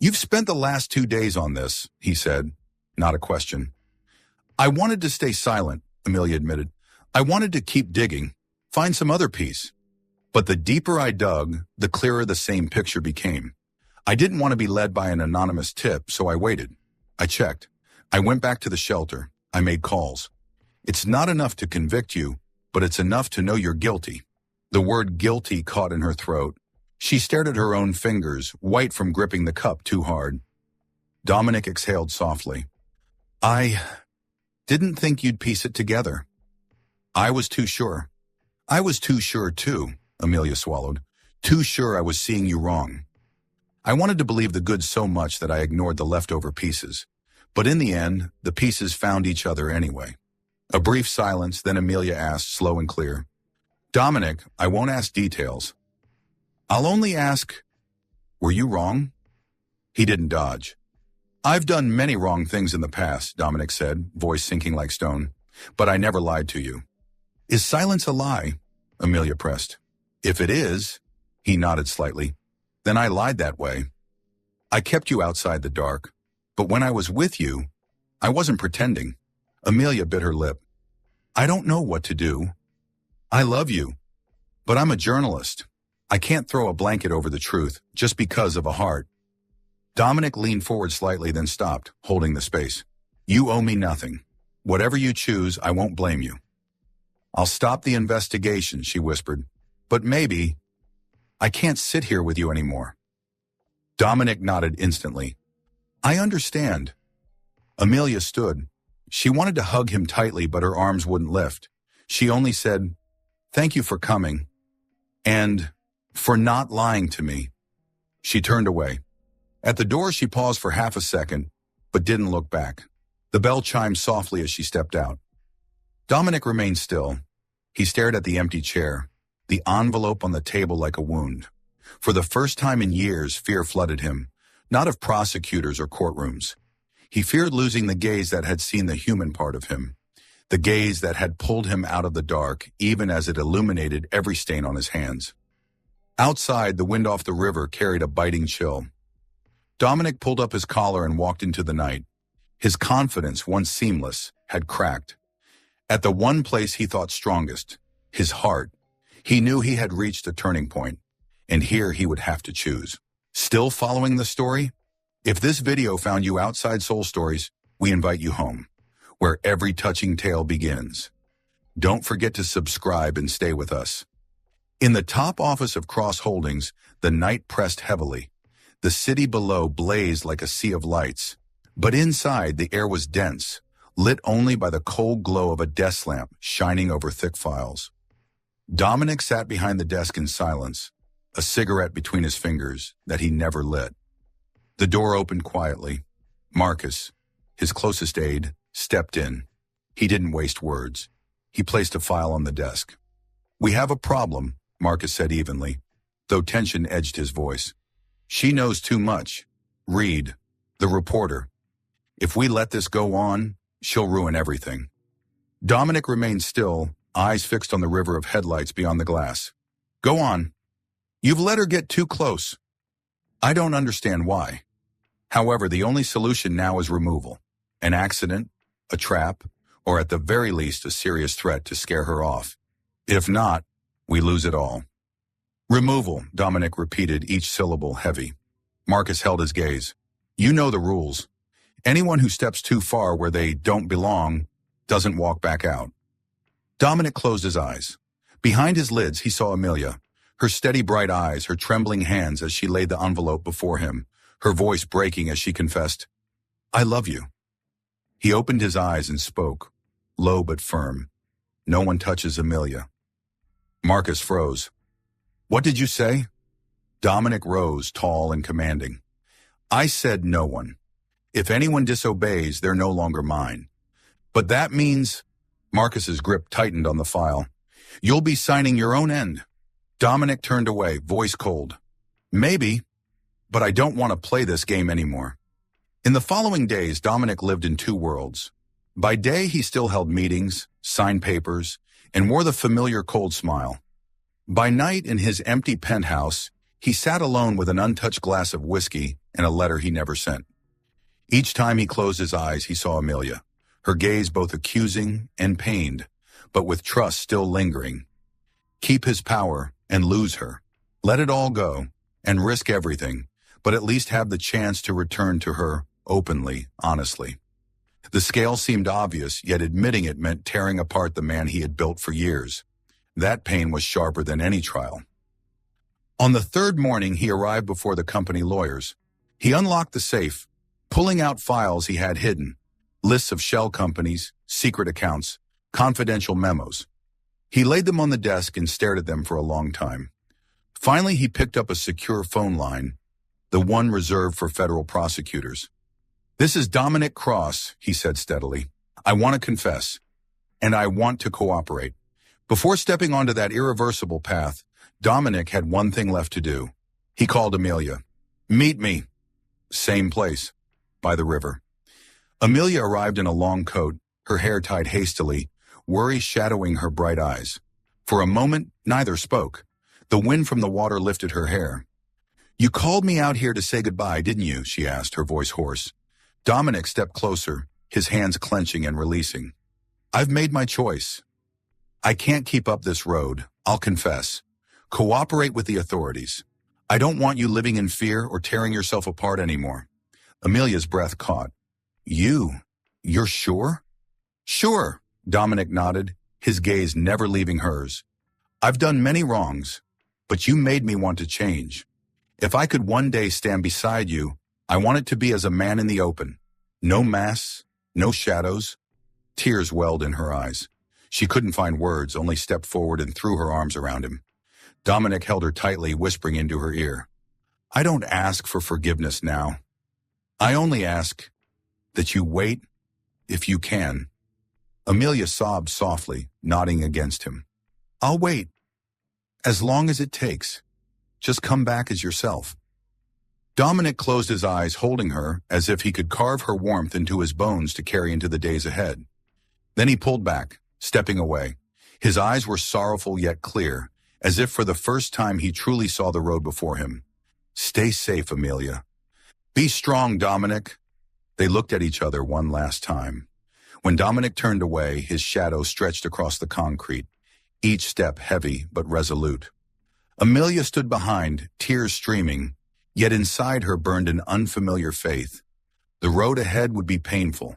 You've spent the last 2 days on this, he said. Not a question. I wanted to stay silent, Amelia admitted. I wanted to keep digging, find some other piece. But the deeper I dug, the clearer the same picture became. I didn't want to be led by an anonymous tip, so I waited. I checked. I went back to the shelter. I made calls. It's not enough to convict you, but it's enough to know you're guilty. The word guilty caught in her throat. She stared at her own fingers, white from gripping the cup too hard. Dominic exhaled softly. I didn't think you'd piece it together. I was too sure. I was too sure too, Amelia swallowed. Too sure I was seeing you wrong. I wanted to believe the good so much that I ignored the leftover pieces. But in the end, the pieces found each other anyway. A brief silence, then Amelia asked, slow and clear. Dominic, I won't ask details. I'll only ask, were you wrong? He didn't dodge. I've done many wrong things in the past, Dominic said, voice sinking like stone. But I never lied to you. Is silence a lie? Amelia pressed. If it is, he nodded slightly, then I lied that way. I kept you outside the dark, but when I was with you, I wasn't pretending. Amelia bit her lip. I don't know what to do. I love you, but I'm a journalist. I can't throw a blanket over the truth just because of a heart. Dominic leaned forward slightly, then stopped, holding the space. You owe me nothing. Whatever you choose, I won't blame you. I'll stop the investigation, she whispered. But maybe I can't sit here with you anymore. Dominic nodded instantly. I understand. Amelia stood. She wanted to hug him tightly, but her arms wouldn't lift. She only said, thank you for coming. And for not lying to me. She turned away. At the door, she paused for half a second, but didn't look back. The bell chimed softly as she stepped out. Dominic remained still. He stared at the empty chair, the envelope on the table like a wound. For the first time in years, fear flooded him, not of prosecutors or courtrooms. He feared losing the gaze that had seen the human part of him, the gaze that had pulled him out of the dark, even as it illuminated every stain on his hands. Outside, the wind off the river carried a biting chill. Dominic pulled up his collar and walked into the night. His confidence, once seamless, had cracked. At the one place he thought strongest, his heart, he knew he had reached a turning point, and here he would have to choose. Still following the story? If this video found you outside Soul Stories, we invite you home, where every touching tale begins. Don't forget to subscribe and stay with us. In the top office of Cross Holdings, the night pressed heavily. The city below blazed like a sea of lights, but inside the air was dense, lit only by the cold glow of a desk lamp shining over thick files. Dominic sat behind the desk in silence, a cigarette between his fingers that he never lit. The door opened quietly. Marcus, his closest aide, stepped in. He didn't waste words. He placed a file on the desk. We have a problem, Marcus said evenly, though tension edged his voice. She knows too much. Reed, the reporter. If we let this go on, she'll ruin everything. Dominic remained still, eyes fixed on the river of headlights beyond the glass. Go on. You've let her get too close. I don't understand why. However, the only solution now is removal. An accident, a trap, or at the very least a serious threat to scare her off. If not, we lose it all. Removal, Dominic repeated, each syllable heavy. Marcus held his gaze. You know the rules. Anyone who steps too far where they don't belong doesn't walk back out. Dominic closed his eyes. Behind his lids, he saw Amelia, her steady bright eyes, her trembling hands as she laid the envelope before him, her voice breaking as she confessed, I love you. He opened his eyes and spoke, low but firm. No one touches Amelia. Marcus froze. What did you say? Dominic rose, tall and commanding. I said no one. If anyone disobeys, they're no longer mine. But that means... Marcus's grip tightened on the file. You'll be signing your own end. Dominic turned away, voice cold. Maybe, but I don't want to play this game anymore. In the following days, Dominic lived in two worlds. By day, he still held meetings, signed papers, and wore the familiar cold smile. By night, in his empty penthouse, he sat alone with an untouched glass of whiskey and a letter he never sent. Each time he closed his eyes, he saw Amelia, her gaze both accusing and pained, but with trust still lingering. Keep his power and lose her. Let it all go and risk everything, but at least have the chance to return to her openly, honestly. The scale seemed obvious, yet admitting it meant tearing apart the man he had built for years. That pain was sharper than any trial. On the third morning, he arrived before the company lawyers. He unlocked the safe, pulling out files he had hidden, lists of shell companies, secret accounts, confidential memos. He laid them on the desk and stared at them for a long time. Finally, he picked up a secure phone line, the one reserved for federal prosecutors. This is Dominic Cross, he said steadily. I want to confess, and I want to cooperate. Before stepping onto that irreversible path, Dominic had one thing left to do. He called Amelia. Meet me. Same place, by the river. Amelia arrived in a long coat, her hair tied hastily, worry shadowing her bright eyes. For a moment, neither spoke. The wind from the water lifted her hair. You called me out here to say goodbye, didn't you? She asked, her voice hoarse. Dominic stepped closer, his hands clenching and releasing. I've made my choice. I can't keep up this road, I'll confess. Cooperate with the authorities. I don't want you living in fear or tearing yourself apart anymore. Amelia's breath caught. You're sure? Sure, Dominic nodded, his gaze never leaving hers. I've done many wrongs, but you made me want to change. If I could one day stand beside you, I want it to be as a man in the open. No masks, no shadows. Tears welled in her eyes. She couldn't find words, only stepped forward and threw her arms around him. Dominic held her tightly, whispering into her ear. I don't ask for forgiveness now. I only ask that you wait if you can. Amelia sobbed softly, nodding against him. I'll wait. As long as it takes. Just come back as yourself. Dominic closed his eyes, holding her as if he could carve her warmth into his bones to carry into the days ahead. Then he pulled back, stepping away. His eyes were sorrowful yet clear, as if for the first time he truly saw the road before him. Stay safe, Amelia. Be strong, Dominic. They looked at each other one last time. When Dominic turned away, his shadow stretched across the concrete, each step heavy but resolute. Amelia stood behind, tears streaming, yet inside her burned an unfamiliar faith. The road ahead would be painful,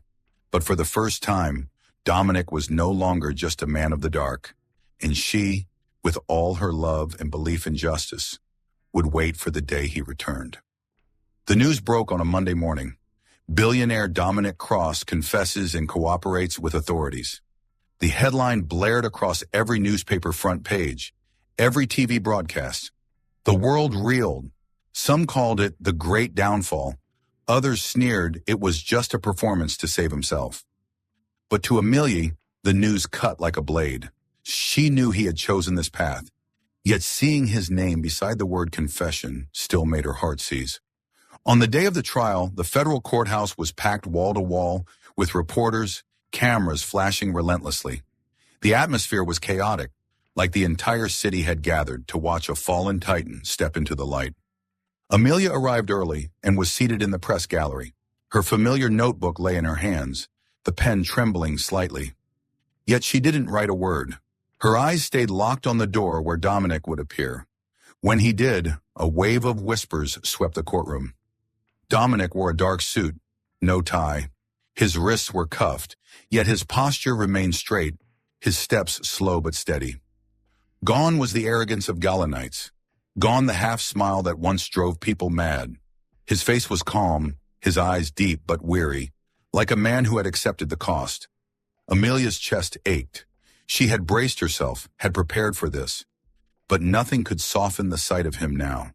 but for the first time, Dominic was no longer just a man of the dark, and she, with all her love and belief in justice, would wait for the day he returned. The news broke on a Monday morning. Billionaire Dominic Cross confesses and cooperates with authorities. The headline blared across every newspaper front page, every TV broadcast. The world reeled. Some called it the great downfall. Others sneered it was just a performance to save himself. But to Amelia, the news cut like a blade. She knew he had chosen this path, yet seeing his name beside the word confession still made her heart seize. On the day of the trial, the federal courthouse was packed wall to wall with reporters, cameras flashing relentlessly. The atmosphere was chaotic, like the entire city had gathered to watch a fallen titan step into the light. Amelia arrived early and was seated in the press gallery. Her familiar notebook lay in her hands, the pen trembling slightly. Yet she didn't write a word. Her eyes stayed locked on the door where Dominic would appear. When he did, a wave of whispers swept the courtroom. Dominic wore a dark suit, no tie. His wrists were cuffed, yet his posture remained straight, his steps slow but steady. Gone was the arrogance of Gala nights. Gone the half-smile that once drove people mad. His face was calm, his eyes deep but weary, like a man who had accepted the cost. Amelia's chest ached. She had braced herself, had prepared for this. But nothing could soften the sight of him now.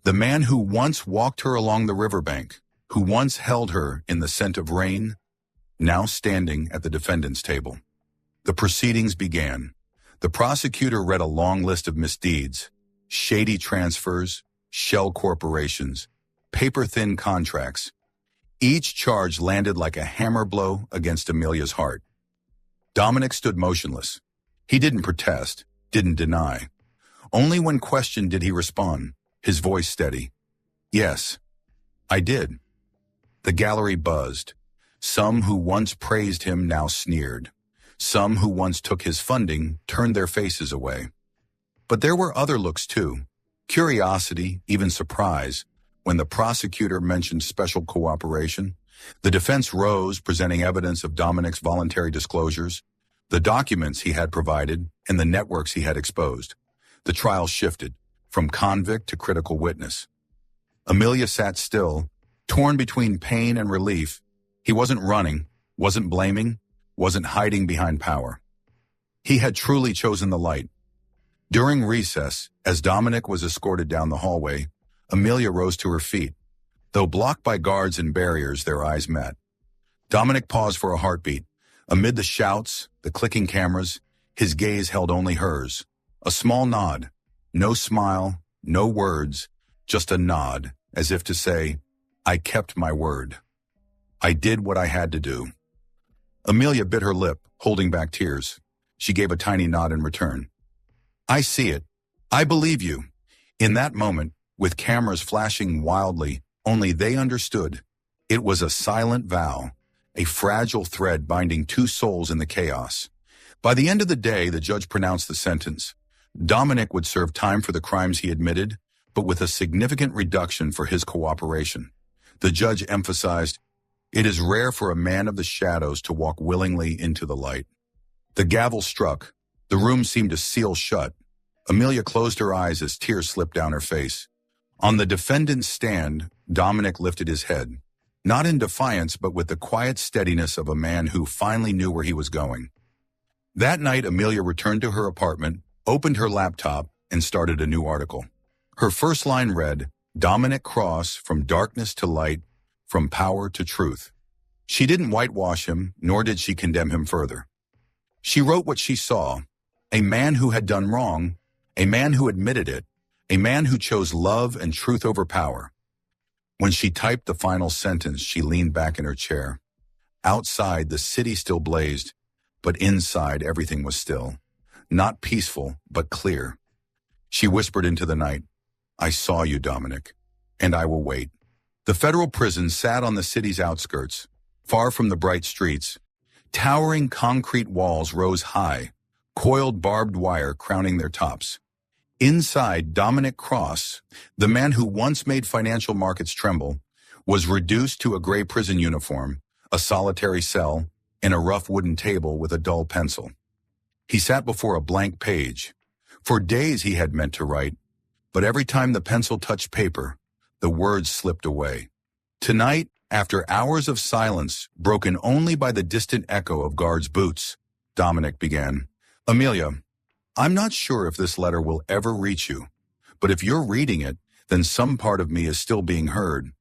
The man who once walked her along the riverbank, who once held her in the scent of rain, now standing at the defendant's table. The proceedings began. The prosecutor read a long list of misdeeds, shady transfers, shell corporations, paper-thin contracts. Each charge landed like a hammer blow against Amelia's heart. Dominic stood motionless. He didn't protest, didn't deny. Only when questioned did he respond, his voice steady. Yes, I did. The gallery buzzed. Some who once praised him now sneered. Some who once took his funding turned their faces away. But there were other looks too. Curiosity, even surprise, when the prosecutor mentioned special cooperation. The defense rose, presenting evidence of Dominic's voluntary disclosures, the documents he had provided, and the networks he had exposed. The trial shifted, from convict to critical witness. Amelia sat still, torn between pain and relief. He wasn't running, wasn't blaming, wasn't hiding behind power. He had truly chosen the light. During recess, as Dominic was escorted down the hallway, Amelia rose to her feet. Though blocked by guards and barriers, their eyes met. Dominic paused for a heartbeat. Amid the shouts, the clicking cameras, his gaze held only hers. A small nod. No smile, no words, just a nod, as if to say, I kept my word. I did what I had to do. Amelia bit her lip, holding back tears. She gave a tiny nod in return. I see it. I believe you. In that moment, with cameras flashing wildly, only they understood. It was a silent vow, a fragile thread binding two souls in the chaos. By the end of the day, the judge pronounced the sentence. Dominic would serve time for the crimes he admitted, but with a significant reduction for his cooperation. The judge emphasized, it is rare for a man of the shadows to walk willingly into the light. The gavel struck. The room seemed to seal shut. Amelia closed her eyes as tears slipped down her face. On the defendant's stand, Dominic lifted his head, not in defiance, but with the quiet steadiness of a man who finally knew where he was going. That night, Amelia returned to her apartment, opened her laptop, and started a new article. Her first line read, Dominic Cross, from darkness to light, from power to truth. She didn't whitewash him, nor did she condemn him further. She wrote what she saw, a man who had done wrong, a man who admitted it, a man who chose love and truth over power. When she typed the final sentence, she leaned back in her chair. Outside, the city still blazed, but inside, everything was still. Not peaceful, but clear. She whispered into the night, I saw you, Dominic, and I will wait. The federal prison sat on the city's outskirts, far from the bright streets. Towering concrete walls rose high, coiled barbed wire crowning their tops. Inside, Dominic Cross, the man who once made financial markets tremble, was reduced to a gray prison uniform, a solitary cell, and a rough wooden table with a dull pencil. He sat before a blank page. For days he had meant to write, but every time the pencil touched paper, the words slipped away. Tonight, after hours of silence, broken only by the distant echo of guards' boots, Dominic began, Amelia, I'm not sure if this letter will ever reach you, but if you're reading it, then some part of me is still being heard.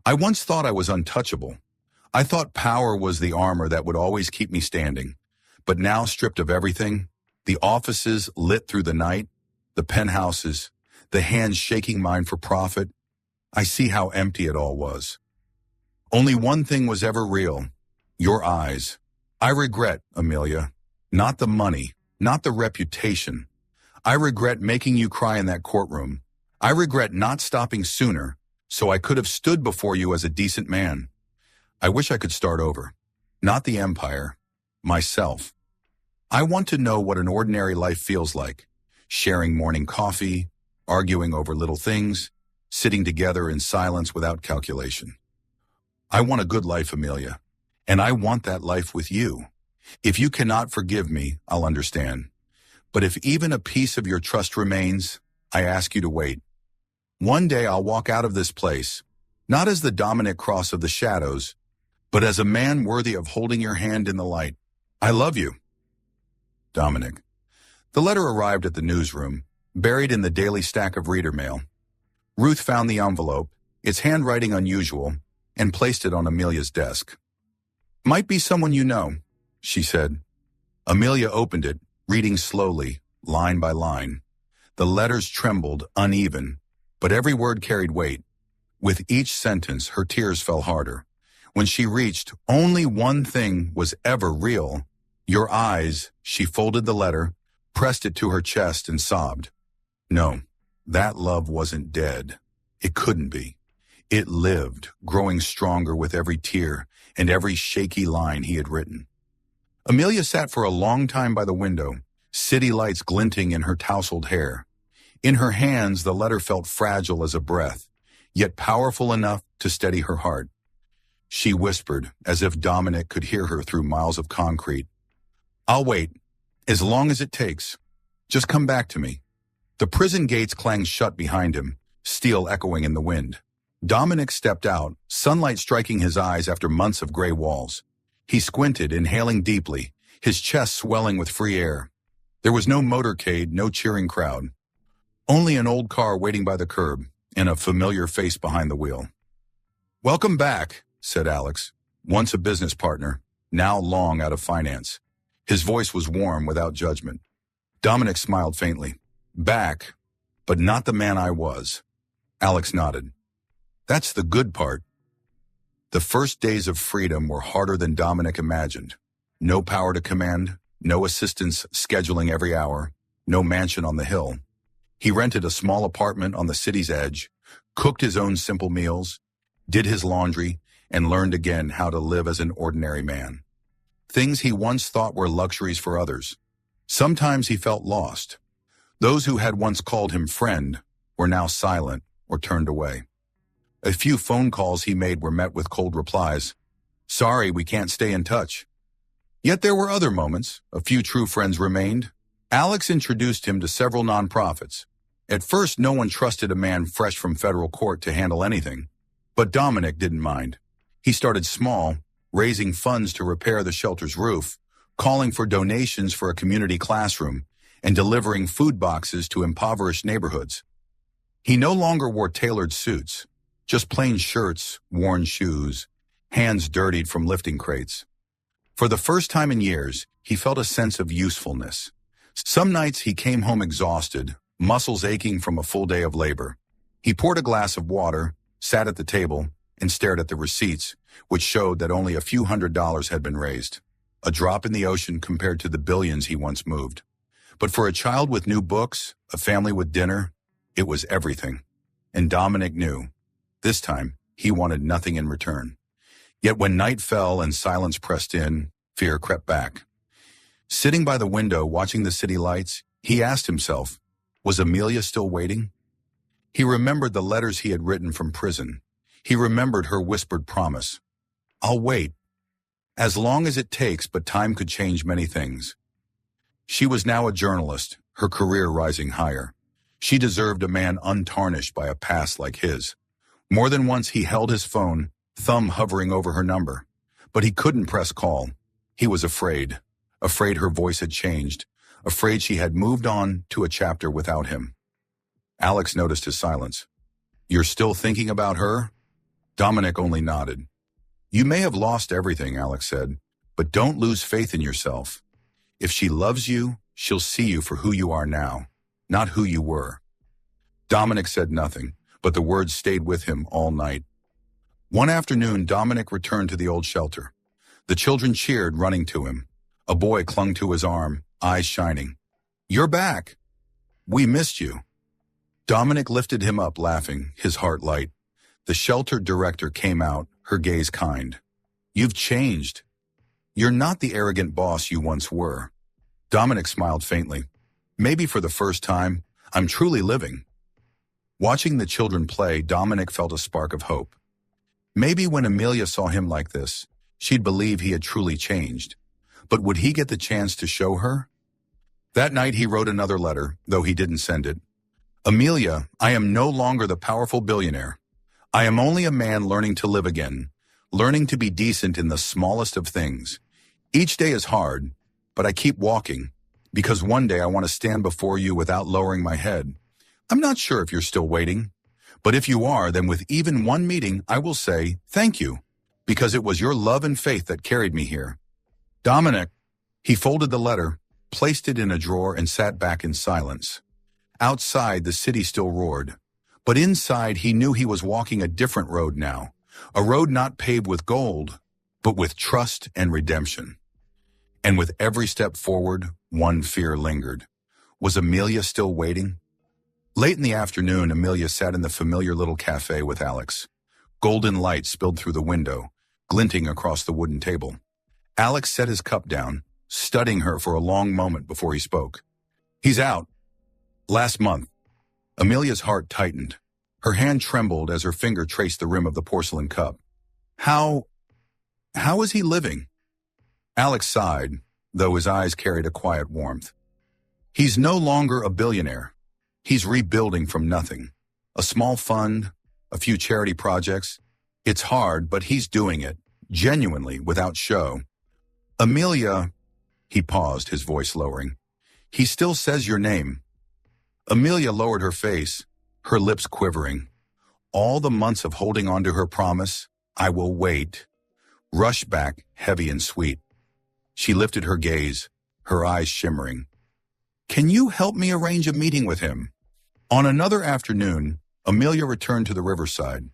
I once thought I was untouchable. I thought power was the armor that would always keep me standing. But now, stripped of everything, the offices lit through the night, the penthouses, the hands shaking mine for profit, I see how empty it all was. Only one thing was ever real, your eyes. I regret, Amelia, Not the money, not the reputation. I regret making you cry in that courtroom. I regret not stopping sooner, so I could have stood before you as a decent man. I wish I could start over. Not the empire, myself. I want to know what an ordinary life feels like. Sharing morning coffee, arguing over little things, sitting together in silence without calculation. I want a good life, Amelia, and I want that life with you. If you cannot forgive me, I'll understand. But if even a piece of your trust remains, I ask you to wait. One day I'll walk out of this place, not as the Dominic Cross of the shadows, but as a man worthy of holding your hand in the light. I love you. Dominic. The letter arrived at the newsroom, buried in the daily stack of reader mail. Ruth found the envelope, its handwriting unusual, and placed it on Amelia's desk. Might be someone you know, she said. Amelia opened it, reading slowly, line by line. The letters trembled, uneven, but every word carried weight. With each sentence, her tears fell harder. When she reached, only one thing was ever real. Your eyes, she folded the letter, pressed it to her chest and sobbed. No, that love wasn't dead. It couldn't be. It lived, growing stronger with every tear and every shaky line he had written. Amelia sat for a long time by the window, city lights glinting in her tousled hair. In her hands, the letter felt fragile as a breath, yet powerful enough to steady her heart. She whispered, as if Dominic could hear her through miles of concrete. I'll wait, as long as it takes. Just come back to me. The prison gates clanged shut behind him, steel echoing in the wind. Dominic stepped out, sunlight striking his eyes after months of gray walls. He squinted, inhaling deeply, his chest swelling with free air. There was no motorcade, no cheering crowd. Only an old car waiting by the curb, and a familiar face behind the wheel. Welcome back, said Alex, once a business partner, now long out of finance. His voice was warm without judgment. Dominic smiled faintly. Back, but not the man I was. Alex nodded. That's the good part. The first days of freedom were harder than Dominic imagined. No power to command, no assistants scheduling every hour, no mansion on the hill. He rented a small apartment on the city's edge, cooked his own simple meals, did his laundry, and learned again how to live as an ordinary man. Things he once thought were luxuries for others. Sometimes he felt lost. Those who had once called him friend were now silent or turned away. A few phone calls he made were met with cold replies. Sorry, we can't stay in touch. Yet there were other moments. A few true friends remained. Alex introduced him to several nonprofits. At first, no one trusted a man fresh from federal court to handle anything. But Dominic didn't mind. He started small, raising funds to repair the shelter's roof, calling for donations for a community classroom, and delivering food boxes to impoverished neighborhoods. He no longer wore tailored suits, just plain shirts, worn shoes, hands dirtied from lifting crates. For the first time in years, he felt a sense of usefulness. Some nights he came home exhausted, muscles aching from a full day of labor. He poured a glass of water, sat at the table, and stared at the receipts, which showed that only a few $100s had been raised. A drop in the ocean compared to the billions he once moved. But for a child with new books, a family with dinner, it was everything. And Dominic knew. This time, he wanted nothing in return. Yet when night fell and silence pressed in, fear crept back. Sitting by the window watching the city lights, he asked himself, was Amelia still waiting? He remembered the letters he had written from prison. He remembered her whispered promise. I'll wait. As long as it takes, but time could change many things. She was now a journalist, her career rising higher. She deserved a man untarnished by a past like his. More than once he held his phone, thumb hovering over her number. But he couldn't press call. He was afraid. Afraid her voice had changed. Afraid she had moved on to a chapter without him. Alex noticed his silence. You're still thinking about her? Dominic only nodded. You may have lost everything, Alex said, but don't lose faith in yourself. If she loves you, she'll see you for who you are now, not who you were. Dominic said nothing, but the words stayed with him all night. One afternoon, Dominic returned to the old shelter. The children cheered, running to him. A boy clung to his arm, eyes shining. "You're back. We missed you." Dominic lifted him up, laughing, his heart light. The sheltered director came out, her gaze kind. "You've changed. You're not the arrogant boss you once were." Dominic smiled faintly. "Maybe for the first time, I'm truly living." Watching the children play, Dominic felt a spark of hope. Maybe when Amelia saw him like this, she'd believe he had truly changed. But would he get the chance to show her? That night he wrote another letter, though he didn't send it. "Amelia, I am no longer the powerful billionaire. I am only a man learning to live again, learning to be decent in the smallest of things. Each day is hard, but I keep walking, because one day I want to stand before you without lowering my head. I'm not sure if you're still waiting, but if you are, then with even one meeting, I will say thank you, because it was your love and faith that carried me here." Dominic, he folded the letter, placed it in a drawer, and sat back in silence. Outside, the city still roared, but inside he knew he was walking a different road now, a road not paved with gold, but with trust and redemption. And with every step forward, one fear lingered. Was Amelia still waiting? Late in the afternoon, Amelia sat in the familiar little cafe with Alex. Golden light spilled through the window, glinting across the wooden table. Alex set his cup down, studying her for a long moment before he spoke. "He's out. Last month." Amelia's heart tightened. Her hand trembled as her finger traced the rim of the porcelain cup. How is he living?" Alex sighed, though his eyes carried a quiet warmth. "He's no longer a billionaire. He's rebuilding from nothing. A small fund, a few charity projects. It's hard, but he's doing it, genuinely, without show." "Amelia," he paused, his voice lowering. "He still says your name." Amelia lowered her face, her lips quivering. All the months of holding on to her promise, "I will wait," rushed back, heavy and sweet. She lifted her gaze, her eyes shimmering. "Can you help me arrange a meeting with him?" On another afternoon, Amelia returned to the riverside,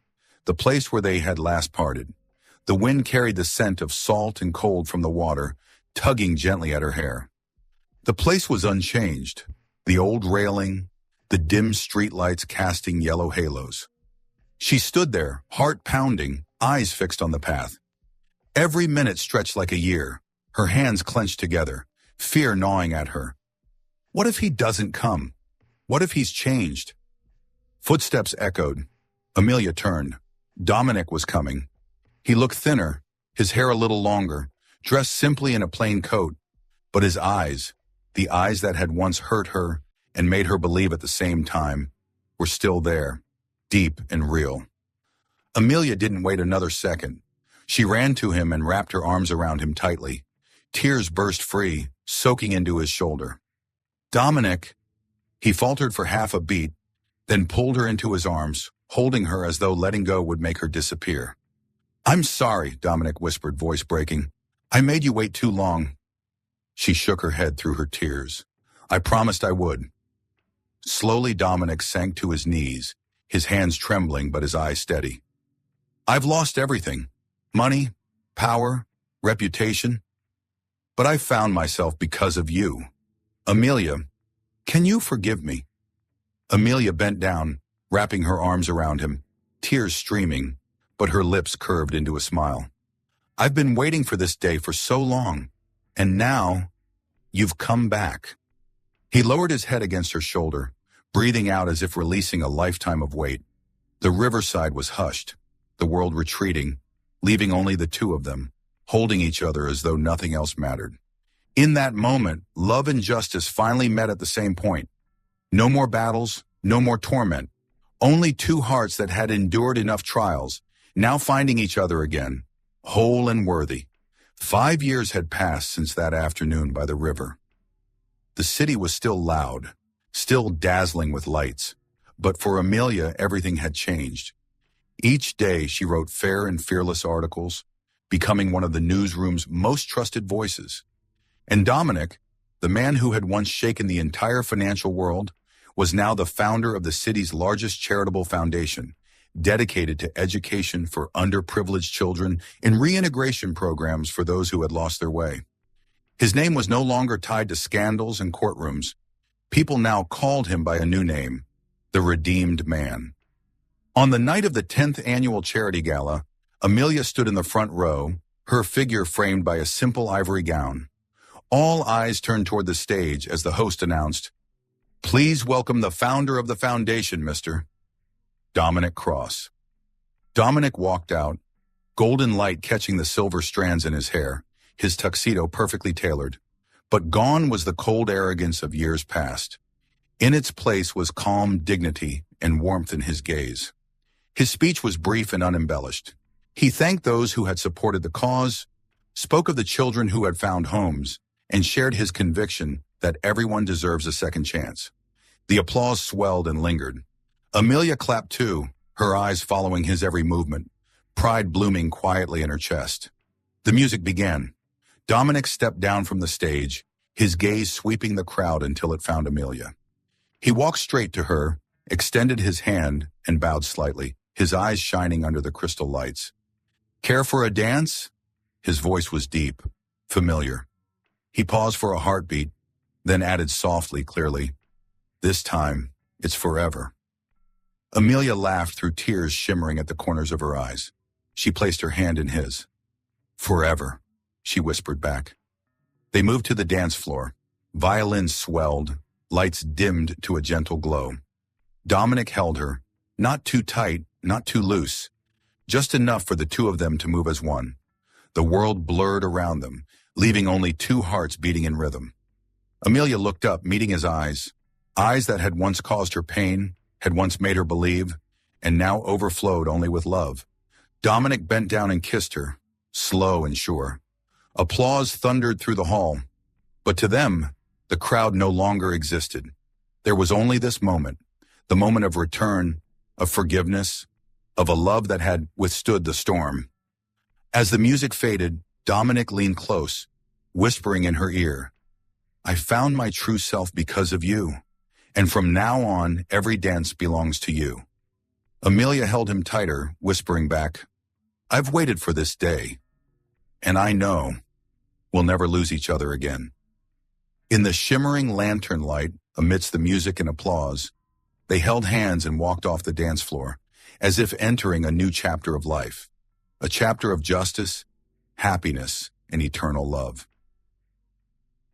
the place where they had last parted. The wind carried the scent of salt and cold from the water, tugging gently at her hair. The place was unchanged, the old railing, the dim streetlights casting yellow halos. She stood there, heart pounding, eyes fixed on the path. Every minute stretched like a year, her hands clenched together, fear gnawing at her. What if he doesn't come? What if he's changed? Footsteps echoed. Amelia turned. Dominic was coming. He looked thinner, his hair a little longer, dressed simply in a plain coat, but his eyes, the eyes that had once hurt her and made her believe at the same time, were still there, deep and real. Amelia didn't wait another second. She ran to him and wrapped her arms around him tightly. Tears burst free, soaking into his shoulder. "Dominic," he faltered for half a beat, then pulled her into his arms, holding her as though letting go would make her disappear. "I'm sorry," Dominic whispered, voice breaking. "I made you wait too long." She shook her head through her tears. "I promised I would." Slowly, Dominic sank to his knees, his hands trembling but his eyes steady. "I've lost everything. Money, power, reputation. But I found myself because of you. Amelia, can you forgive me?" Amelia bent down, wrapping her arms around him, tears streaming, but her lips curved into a smile. "I've been waiting for this day for so long, and now you've come back." He lowered his head against her shoulder, breathing out as if releasing a lifetime of weight. The riverside was hushed, the world retreating, leaving only the two of them, holding each other as though nothing else mattered. In that moment, love and justice finally met at the same point. No more battles, no more torment. Only two hearts that had endured enough trials, now finding each other again, whole and worthy. 5 years had passed since that afternoon by the river. The city was still loud, still dazzling with lights, but for Amelia, everything had changed. Each day she wrote fair and fearless articles, becoming one of the newsroom's most trusted voices. And Dominic, the man who had once shaken the entire financial world, was now the founder of the city's largest charitable foundation, dedicated to education for underprivileged children and reintegration programs for those who had lost their way. His name was no longer tied to scandals and courtrooms. People now called him by a new name, the Redeemed Man. On the night of the 10th annual charity gala, Amelia stood in the front row, her figure framed by a simple ivory gown. All eyes turned toward the stage as the host announced, "Please welcome the founder of the foundation, Mr. Dominic Cross." Dominic walked out, golden light catching the silver strands in his hair, his tuxedo perfectly tailored. But gone was the cold arrogance of years past. In its place was calm dignity and warmth in his gaze. His speech was brief and unembellished. He thanked those who had supported the cause, spoke of the children who had found homes, and shared his conviction that everyone deserves a second chance. The applause swelled and lingered. Amelia clapped too, her eyes following his every movement, pride blooming quietly in her chest. The music began. Dominic stepped down from the stage, his gaze sweeping the crowd until it found Amelia. He walked straight to her, extended his hand, and bowed slightly, his eyes shining under the crystal lights. "Care for a dance?" His voice was deep, familiar. He paused for a heartbeat, then added softly, clearly, "This time, it's forever." Amelia laughed through tears shimmering at the corners of her eyes. She placed her hand in his. "Forever," she whispered back. They moved to the dance floor. Violins swelled, lights dimmed to a gentle glow. Dominic held her, not too tight, not too loose, just enough for the two of them to move as one. The world blurred around them, leaving only two hearts beating in rhythm. Amelia looked up, meeting his eyes that had once caused her pain, had once made her believe, and now overflowed only with love. Dominic bent down and kissed her, slow and sure. Applause thundered through the hall, but to them, the crowd no longer existed. There was only this moment, the moment of return, of forgiveness, of a love that had withstood the storm. As the music faded, Dominic leaned close, whispering in her ear, "I found my true self because of you, and from now on, every dance belongs to you." Amelia held him tighter, whispering back, "I've waited for this day, and I know we'll never lose each other again." In the shimmering lantern light, amidst the music and applause, they held hands and walked off the dance floor, as if entering a new chapter of life, a chapter of justice, happiness, and eternal love.